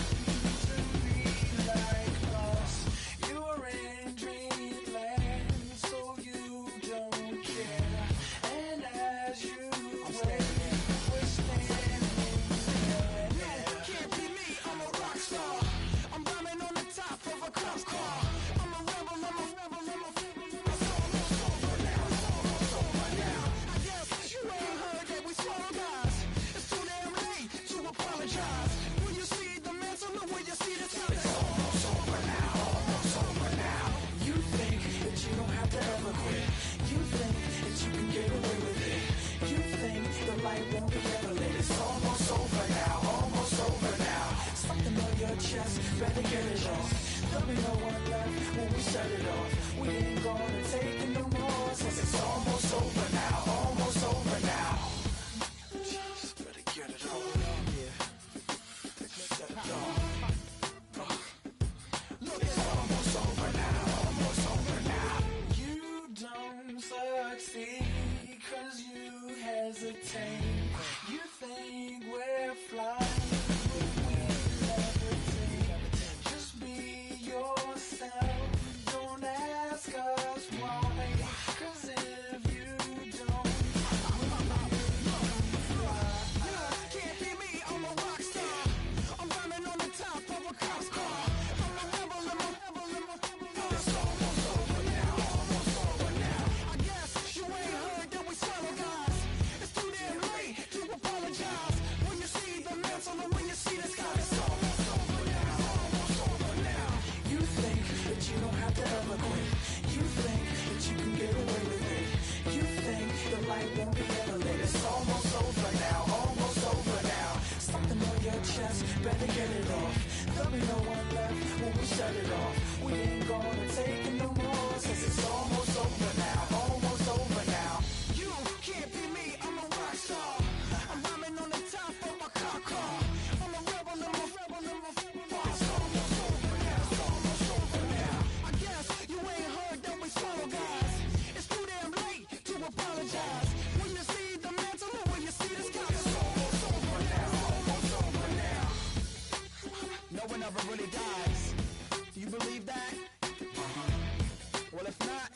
Speaker 5: Better get it off. There'll be no one left when we set it off. We ain't gonna take it no more, since it's almost over now, almost over now. Just better get it off. Yeah. Set it off. Look, it's almost over now, almost over now. You don't succeed 'cause you hesitate. You think we're flying. Don't ask us why, 'cause if you don't, can't be me, I'm a rock star. I'm running on the top of a cop's car. I'm a rebel, it's almost over now, almost over now. I guess you ain't heard that we swallow guys. It's too damn late to apologize. When you see the mantle and when you see the sky, it's almost over now, almost over now. You think that you don't have to ever quit. You think that you can get away with it. You think the light won't be ever lit. It's almost over now, almost over now. Something on your chest, better get it off. There'll be no one left when we set it off. We ain't gonna take it no more, since it's almost over now, almost over now. You can't be me, I'm a rock star. I'm rhyming on the top of my car. I'm a rebel, it's almost over now, it's almost over now. I guess you ain't heard that we swallow guys. It's too damn late to apologize. When you see the mantle or when you see the sky, it's almost over now, almost over now. No one ever really dies. Do you believe that? Well, if not,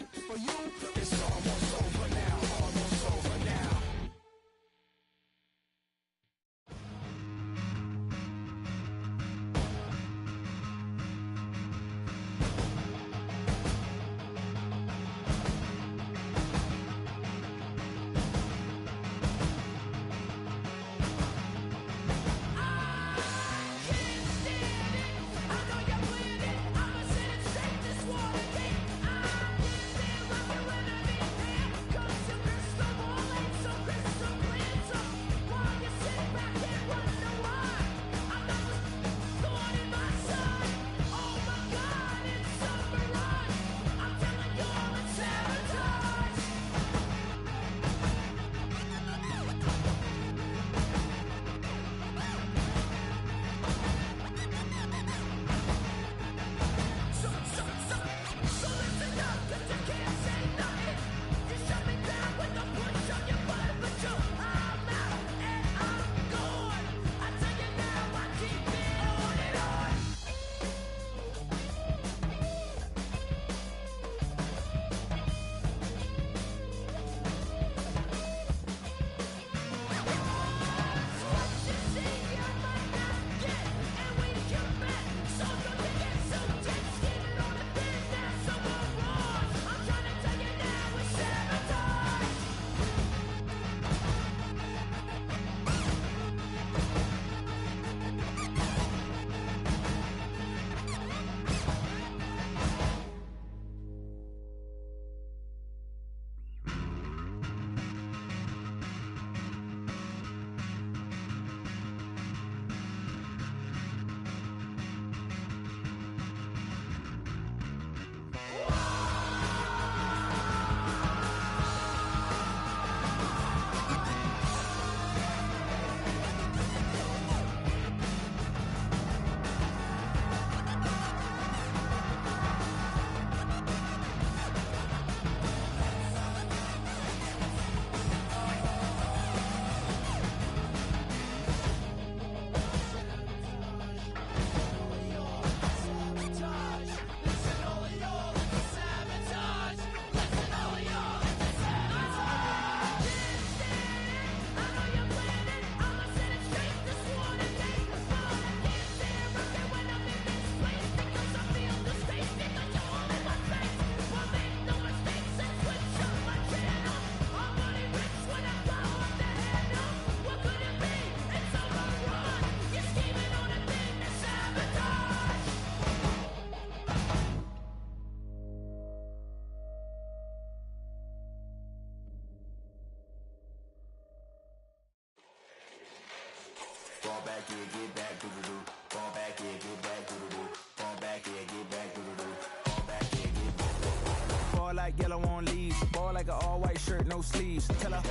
Speaker 6: Fall back here, get back, doo-doo-doo. Fall back here, get back, doo-doo-doo. Fall back here, get back, doo-doo-doo. Fall back here, get back.
Speaker 7: Ball like yellow on leaves. Ball like an all-white shirt, no sleeves. Tell her,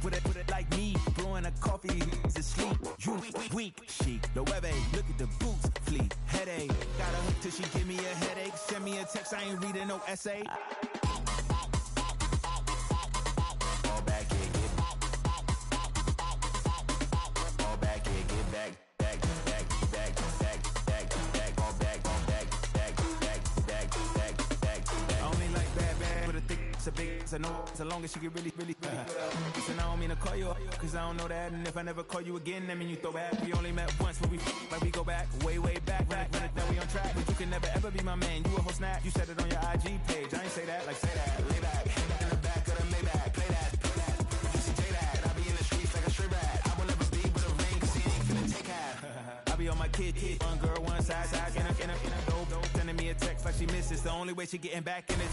Speaker 7: put it like me. Blowing a coffee, he's asleep. You weak, chic. The web look at the boots, fleet. Headache. Got a hook till she give me a headache. Send me a text, I ain't reading no essay.
Speaker 6: Fall back here, get back. Fall back here, get back.
Speaker 7: It's a big, it's a no, so long as she get really Listen, I don't mean to call you up, cause I don't know that. And if I never call you again, that mean you throw back. We only met once when we like we go back, way back. Now we on track, but you can never ever be my man. You a whole snap, you said it on your IG page. I ain't say that, like say that. Lay back, in the back of the Maybach, play that. You see J that, I be in the streets like a stray rat. I will never be with a ring, cause he ain't finna take half. I be on my kid, one girl, one side, in a dope, sending me a text like she misses. The only way she getting back in it.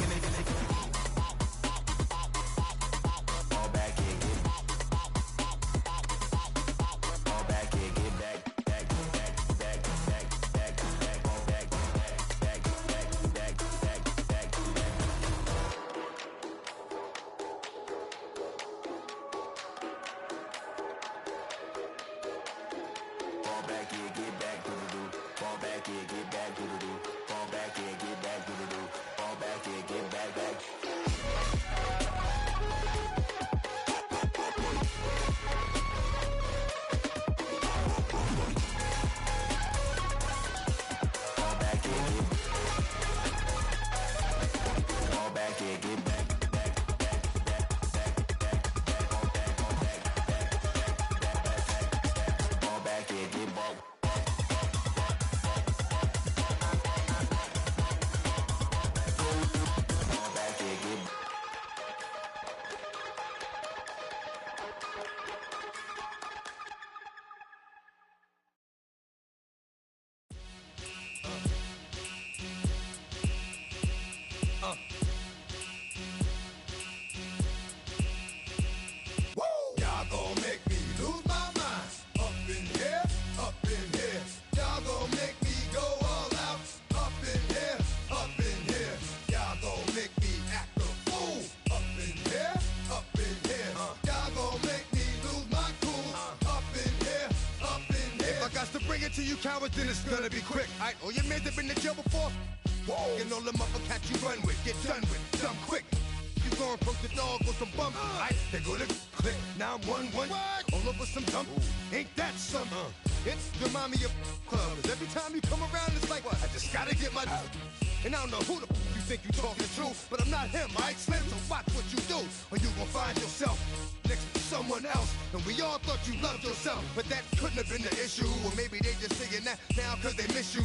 Speaker 8: To you cowards, then it's gonna be quick. Alright, all your men have been to jail before. Whoa, and all them uppercats you run with, get done with, dumb quick. You gon' approach the dog with some bump. Alright, they go to click. Now I'm 1-1. All over some dump. Ain't that some? It's remind me of club. 'Cause every time you come around, it's like, I just gotta get my. And I don't know who the you think you talking to, but I'm not him, alright, Slim? So watch what you do, or you gon' find yourself next to someone else. And we all thought you loved yourself, but that couldn't have been the issue. Or maybe they just saying that now cause they miss you.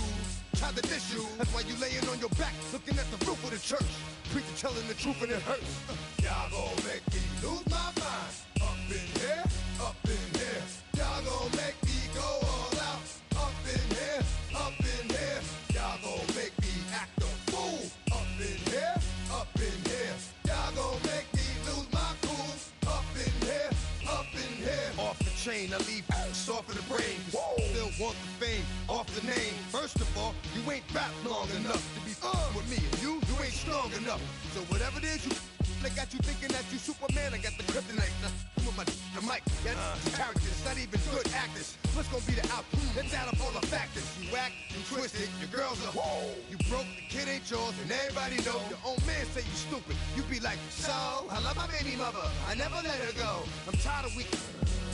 Speaker 8: Tried to diss you, that's why you laying on your back, looking at the roof of the church. Preacher telling the truth and it hurts. Y'all gon' make me lose my mind. Up in here, up in here. Y'all gon' make me go all out. Up in here, up in here. Y'all gon' make me act a fool. Up in here, up in here. Y'all gon' make me lose my cool. Up in here, up in here. Off the chain, I leave soft in the brain. Still want the fame, off the name. First of all, you ain't rap long enough to be with me. And you ain't strong enough. So whatever it is you they got you thinking that you Superman, I got the kryptonite. Come with the mic, yeah, characters, not even good actors. What's gonna be the outcome? Let's add up all the factors. You whack, you twisted, your girls are you broke, the kid ain't yours, and everybody know. Your own man say you stupid. You be like, so, I love my baby mother, I never let her go. I'm tired of weak,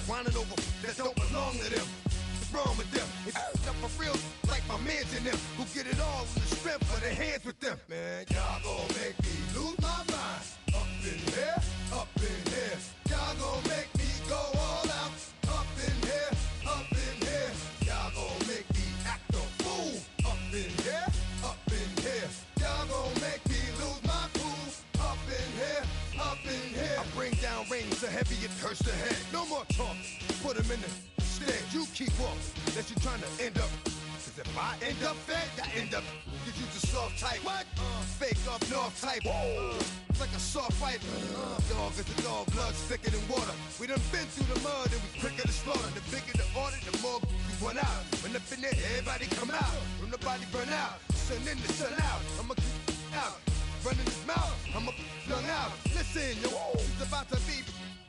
Speaker 8: whining over that don't belong to them. What's wrong with them? It's up for real, like my mans in them, who get it all in the strength of their hands with them. Man, y'all gon' make me lose my mind. Up in here, up in here. Y'all gon' make me go all out. Up in here, up in here. Y'all gon' make me act a fool. Up in here, up in here. Y'all gon' make me lose my cool. Up in here, up in here. I bring down rain so heavy it hurts the head. No more talk. Put him in the stand. You keep walking. That you trying to end up Cause if I end up fed, I end up. You use a soft type. What? Fake up north type. It's like a soft fight. Dog is a dog, blood thicker than water. We done been through the mud and we quicker to slaughter. The bigger the order, the more we run out. When up in there, everybody come out. When the body burn out, sun in the sun out. I'ma keep out. Running his mouth, I'ma flung out. Listen, yo, it's about to be.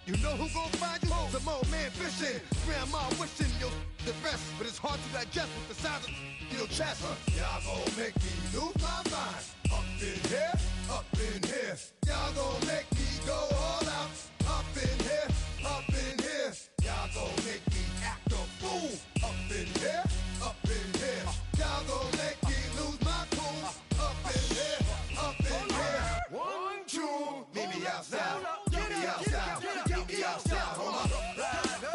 Speaker 8: You know who gon' find you? Some old man fishing. Grandma wishing you'll the best, but it's hard to digest with the sound of your chest. Y'all gon' make me lose my mind. Up in here, up in here. Y'all gon' make me go all out. Up in here, up in here. Y'all gon' make me act a fool. Up in here, up in here. Y'all gon' make me lose my cool. Up in here, up in here. 1, 2, meet me outside. Meet me outside. Meet me outside. Hold my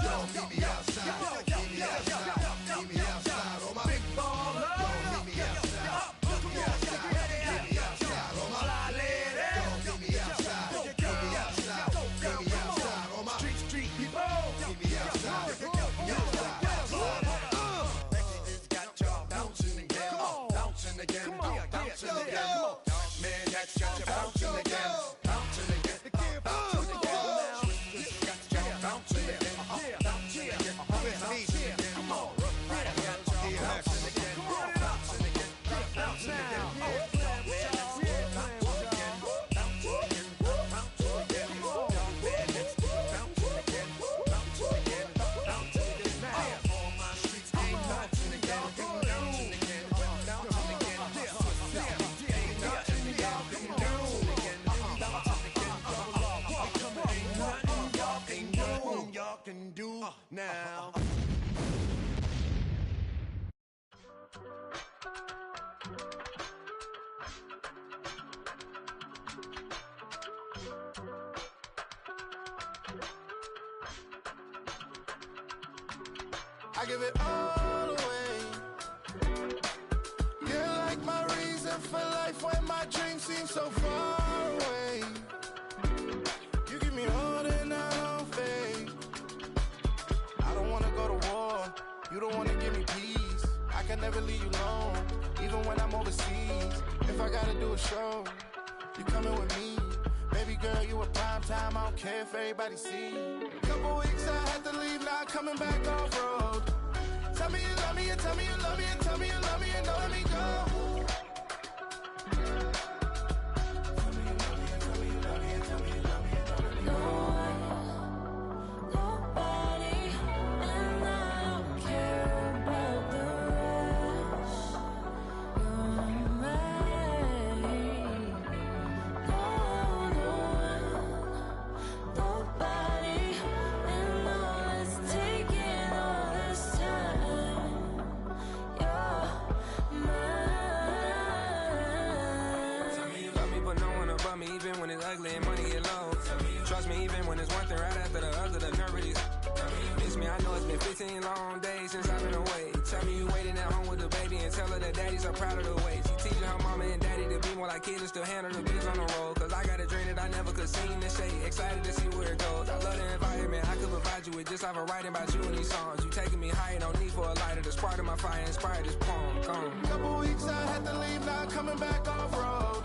Speaker 8: yo, meet me outside. Meet me outside. Meet me outside. Hold my big baller. Yo, meet me outside. Meet me outside. Meet me outside. Hold my yo, meet me outside. Meet me outside. Meet me outside. Hold my street people. Meet me outside. Meet me outside. It's got y'all bouncing again. Bouncing again. Bouncing again. Man, that's got you bouncing again. Bouncing again. Bouncing again. Got you bouncing again. Bouncing again. Come on. Bouncing again. Bouncing again. Bouncing again. All my streets ain't bouncing again. Bouncing again. Bouncing again. Ain't nothing y'all can do. Ain't nothing y'all can do now.
Speaker 5: I give it all away. You're like my reason for life when my dreams seem so far away. You give me all and I don't fade. I don't wanna go to war. You don't wanna give me peace. I can never leave you alone, even when I'm overseas. If I gotta do a show, you coming with me. Baby girl, you a prime time. I don't care if everybody see. Couple weeks I had to leave, now coming back off road. Tell me you love me, and tell me you love me, and tell me you love me, and don't let me go. Tell me you love me, and tell me you love me, and tell me you love me, and don't let me go.
Speaker 9: Nobody, and I don't care about the rest. You're mine. Nobody, and all it's taking all this time. You're mine.
Speaker 6: Tell me you love me, but no one above me, even when it's ugly and money get low. Trust me, even when it's one thing right after the other, the nerve is. Miss me, I know it's been 15 long days since I've been away. Tell me you waiting at home with the baby and tell her that daddy's so proud of the way. She teaching her mama and daddy to be more like kids and still handle the biz on the road. Cause I got a dream that I never could sing and say. Excited to see where it goes. I love the environment. I could provide you with just like a writing about you in these songs. You taking me higher, no need for a lighter. The spark of my fire inspired this poem. Gone.
Speaker 5: Couple weeks I had to leave, now coming back off road.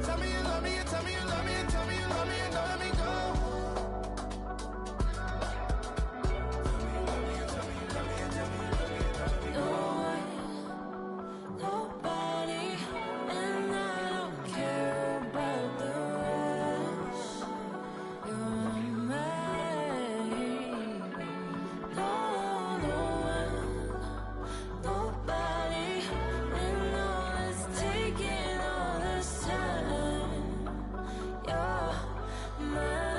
Speaker 5: Tell me you love me, and tell me you love me, and tell me you love me, and don't let me go. Tell me you love me, and tell me you love me, and tell me you love me, and don't let me go.
Speaker 9: Nobody, and I don't care about the rest. You're mine. Nobody, and all it's taking all this time. You're mine.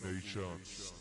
Speaker 3: Nations.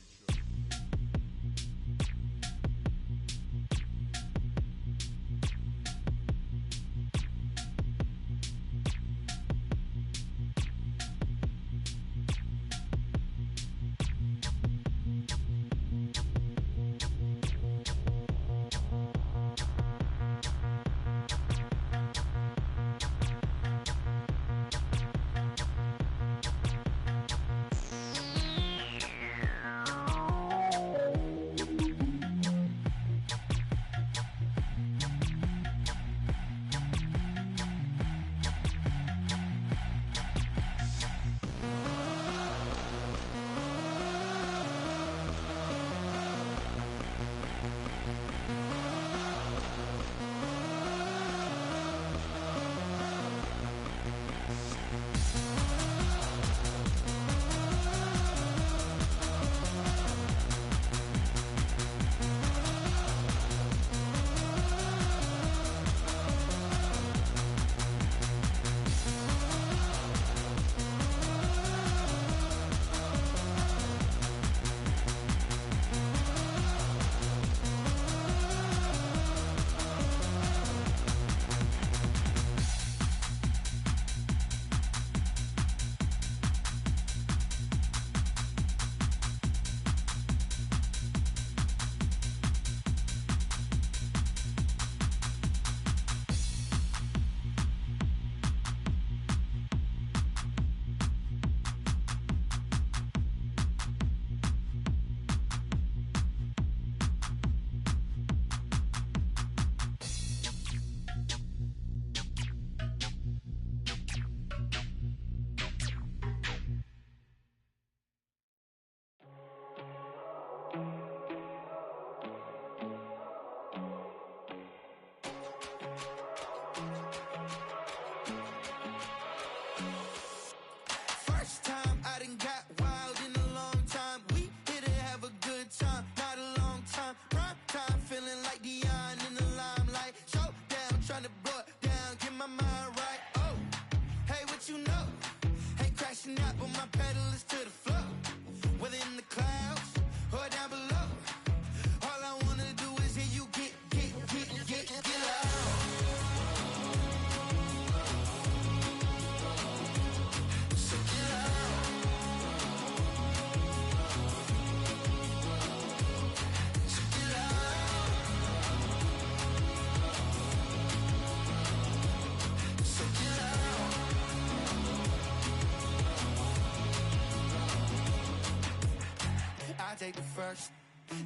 Speaker 5: take the first.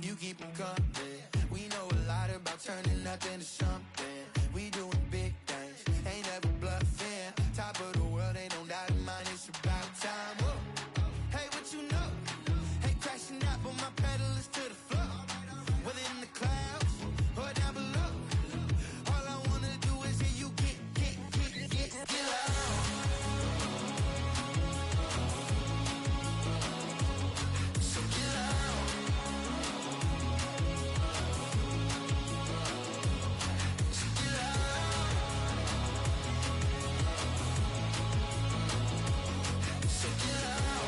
Speaker 5: You keep them coming. We know a lot about turning nothing to something. We doing big things, ain't never bluffing. Top of the world, ain't no doubt in mine, it's about time. Whoa. Hey, what you know? Hey, crashing out, but my pedal is to the floor. Whether in the clouds or down below. All I wanna do is hear you get loud. So get loud. So get loud. So get loud.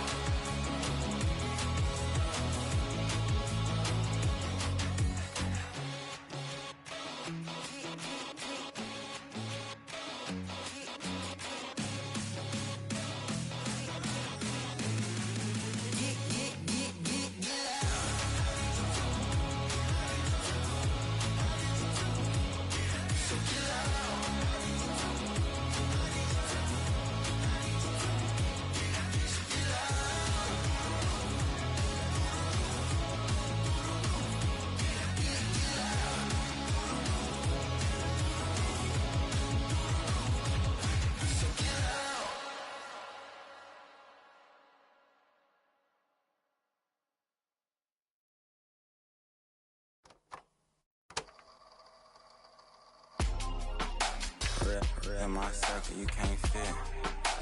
Speaker 6: In my circle, you can't fit.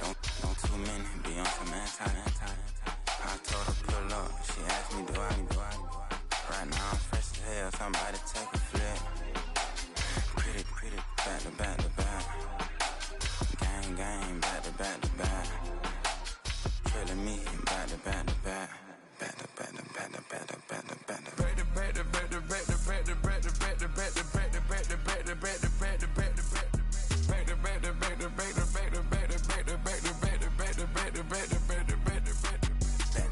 Speaker 6: Don't too many be on some anti. I told her pull up. She asked me, do I? Right now I'm fresh as hell. Somebody take a flip. Pretty, back to back. Gang, back to back. Trailing me, back to back.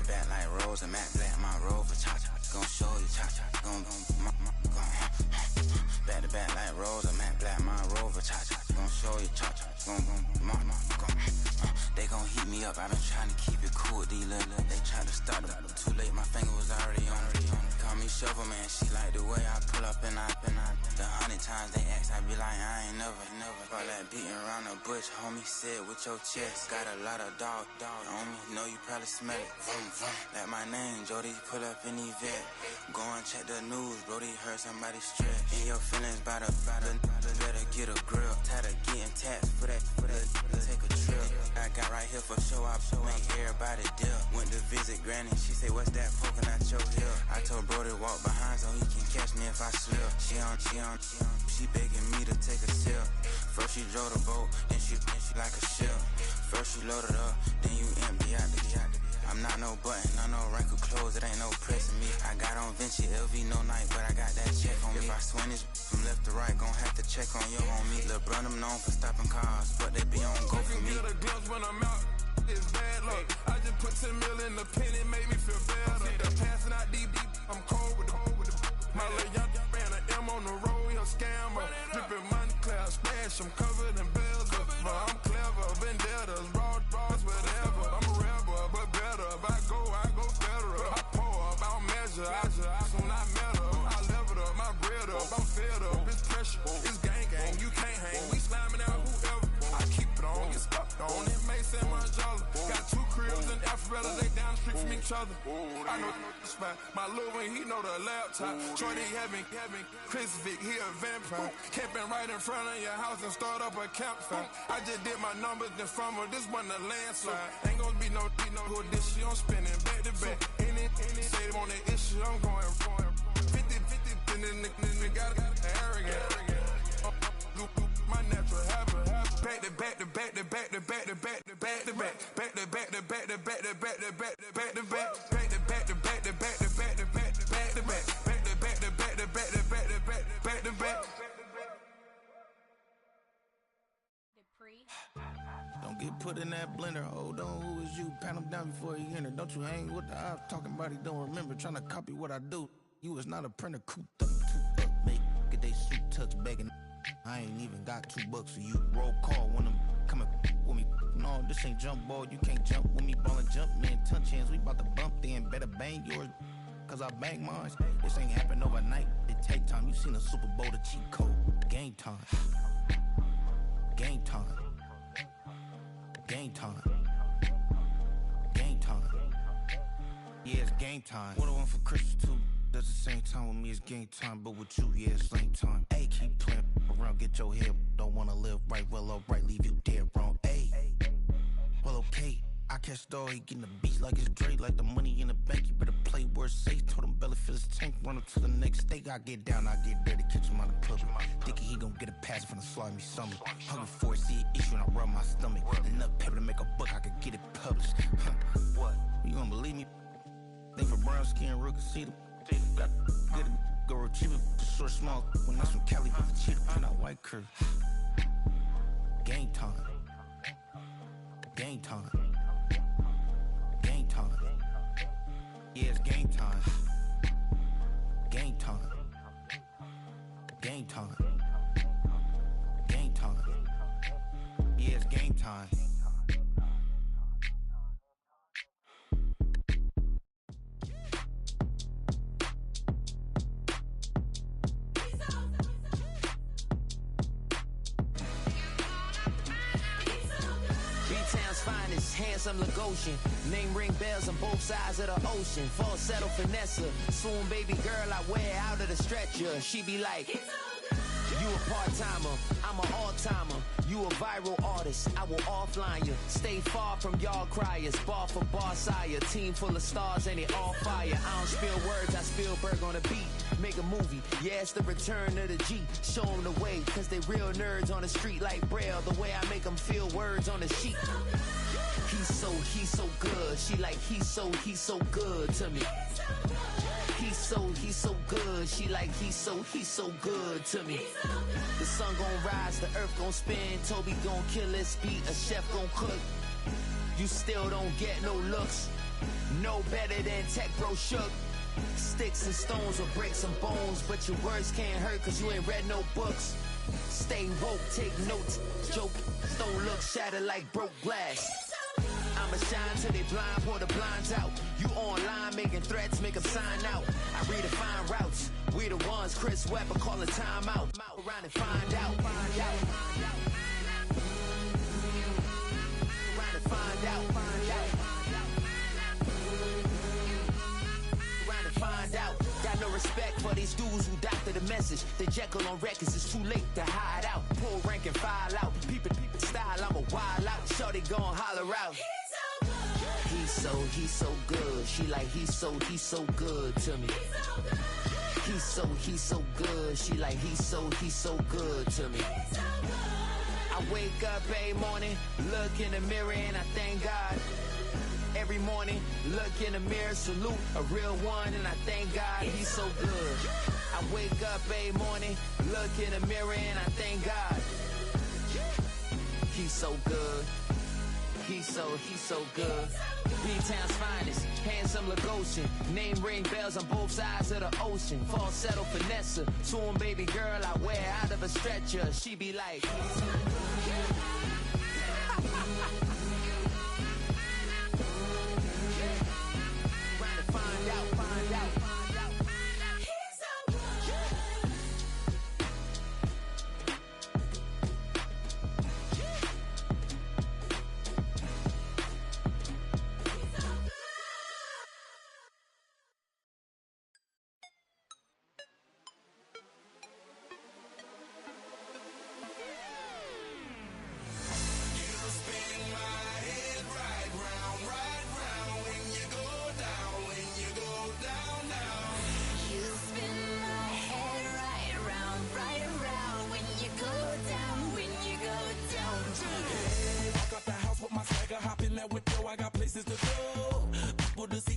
Speaker 6: Back like Rose and Matt Black, my Rover, cha-cha, gon' show you, cha-cha, gon' back to back like Rose and Matt Black, my Rover, cha-cha, gon' show you, cha-cha, gon' they gon' heat me up, I been trying to keep it cool, these little, they tried to start it, too late, my finger was already on it, call me Shovel Man, she like the way I pull up and I, the 100 times they ask, I be like, I ain't never, all that beating around the bush, homie said with your chest, got a lot of dog on me, know you probably smell it, like my name, Jody, pull up in the vet, go and check the news, Brody heard somebody stretch, in your feelings by the, better get a grill, tired of getting taxed for that, take a trip, I got right here for show, I make everybody dip, went to visit Granny, she say, what's that poking out your hip, I told Brody walk behind so he can catch me if I slip, she begging me to take a sip, first she drove the boat, then she like a ship, first you load it up, then you empty out the I'm not no button, no wrinkled clothes, it ain't no pressing me. I got on Vinci, LV, no night, but I got that check on me. If I swing this from left to right, gon' have to check on your homie. Lil' brother, I'm known for stopping cars, but they be on go for me.
Speaker 10: I can get a glimpse when I'm out, it's bad luck. I just put 10 mil in the pen, it made me feel better. Passing out deep, I'm cold with the my little young ran an M on the road, he a scammer. Drippin' money, cloud splash, I'm covered in bells. But I'm clever, vendettas, raw draws, whatever. I'm a rebel, but better. If I go federal. I pour up, I don't measure. Soon I met her, I leveled up, my bread up, I'm fed up. It's pressure, it's gang, you can't hang. We slamming out whoever. I keep it on, you stuck on it. Mace and Margiela. Got 2 cribs in Alpharetta, they down the street from each other. I know the spot. My little one, he know the laptop. Shorty having Chris Vick, he a vampire. Camping right in front of your house and start up a campfire. I just did my numbers then from her, this wasn't a landslide. Ain't gonna be no who this shit, I'm spinning back to back. Any say they want that issue, I'm going 50, and then the got arrogant. My natural habit. Back to back to back to back to back to back to back to back. Back to back to back to back to back to back to back to back. Back to back to back to back to back to back to back to back. Back to back to back to back to back to back to back.
Speaker 7: Don't get put in that blender. Hold on, who is you? Pat him down before he enter. Don't you hang with the ops talking about he don't remember. Trying to copy what I do. You is not a printer. Cooped up, make get they suit tucks begging. I ain't even got $2 for you. Roll call when I'm coming with me. No, this ain't jump ball. You can't jump with me. Ballin' jump man, touch hands. We bout to bump then. Better bang yours.
Speaker 11: cause I bang mines. This ain't happen overnight, it take time. You seen a Super Bowl, the cheat code. Game time. Game time. Game time. Game time. Yeah, it's game time. What I want for Christmas too. At the same time with me, it's game time. But with you, yeah, it's lame time. Ayy, keep playing around, get your head. Don't wanna live right, well, alright, leave you dead wrong. Ayy, well, okay. I catch the dog, he getting the beats like it's Dre, like the money in the bank. You better play where it's safe. Told him belly fill his tank, run up to the next state. I get down, I get dirty, catch him on the public. Thinking he gon' get a pass from the slimy stomach. Hungry for it, see an issue and I rub my stomach. Enough paper to make a book, I could get it published. What? You don't believe me? Think for brown skin, real can see them. Got good, go retrieve it, short, small. When that's from Cali, with the cheetah, print out white curve. Game time. Game time. Game time. Yeah, it's game time. Game time. Game time. Game time. Yeah, it's game time.
Speaker 1: Finest, handsome Lagosian. Name ring bells on both sides of the ocean. Falsetto finesse, swoon baby girl I wear out of the stretcher. She be like, you a part-timer, I'm an all-timer. You a viral artist, I will offline you. Stay far from y'all criers, bar for bar sire. Team full of stars and it all fire. I don't spill words, I Spielberg on the beat. Make a movie, yeah, it's the return of the G. Show them the way, cause they real nerds on the street like Braille. The way I make them feel words on the sheet. He's so good. She like, he's so good to me. He's so good. She like, he's so good to me. The sun gon' rise, the earth gon' spin. Toby gon' kill this beat, a chef gon' cook. You still don't get no looks. No better than Tech Bro Shook. Sticks and stones will break some bones, but your words can't hurt cause you ain't read no books. Stay woke, take notes, joke. Don't look shattered like broke glass. I'ma shine till they blind, pour the blinds out. You online making threats, make them sign out. I redefine routes. We the ones Chris Webber calling time out. Around and find out. Around and find out. Around and find out. Got no respect for these dudes who doctor the message. They Jekyll on records, it's too late to hide out. Pull rank and file out. Peepin' style, I'm a wild out. Shorty gon' holler out. He's so good. She like, he's so good to me. He's so good. She like, he's so good to me. I wake up every morning, look in the mirror and I thank God. Every morning, look in the mirror, salute a real one and I thank God, he's so good. I wake up every morning, look in the mirror and I thank God. He's so good. He's so good. B-Town's finest, handsome Lagosian. Name ring bells on both sides of the ocean. Falsetto finesse, swoon baby girl I wear out of a stretcher. She be like, trying to find out.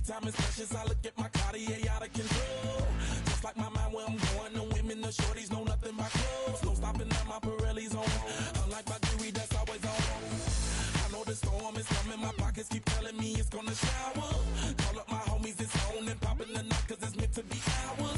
Speaker 10: Time is precious, I look at my Cartier out of control. Just like my mind where I'm going, the women, the shorties know nothing but clothes. No stopping at my Pirelli's on. Unlike my jewelry that's always on. I know the storm is coming, my pockets keep telling me it's gonna shower. Call up my homies, it's on and popping the night cause it's meant to be ours.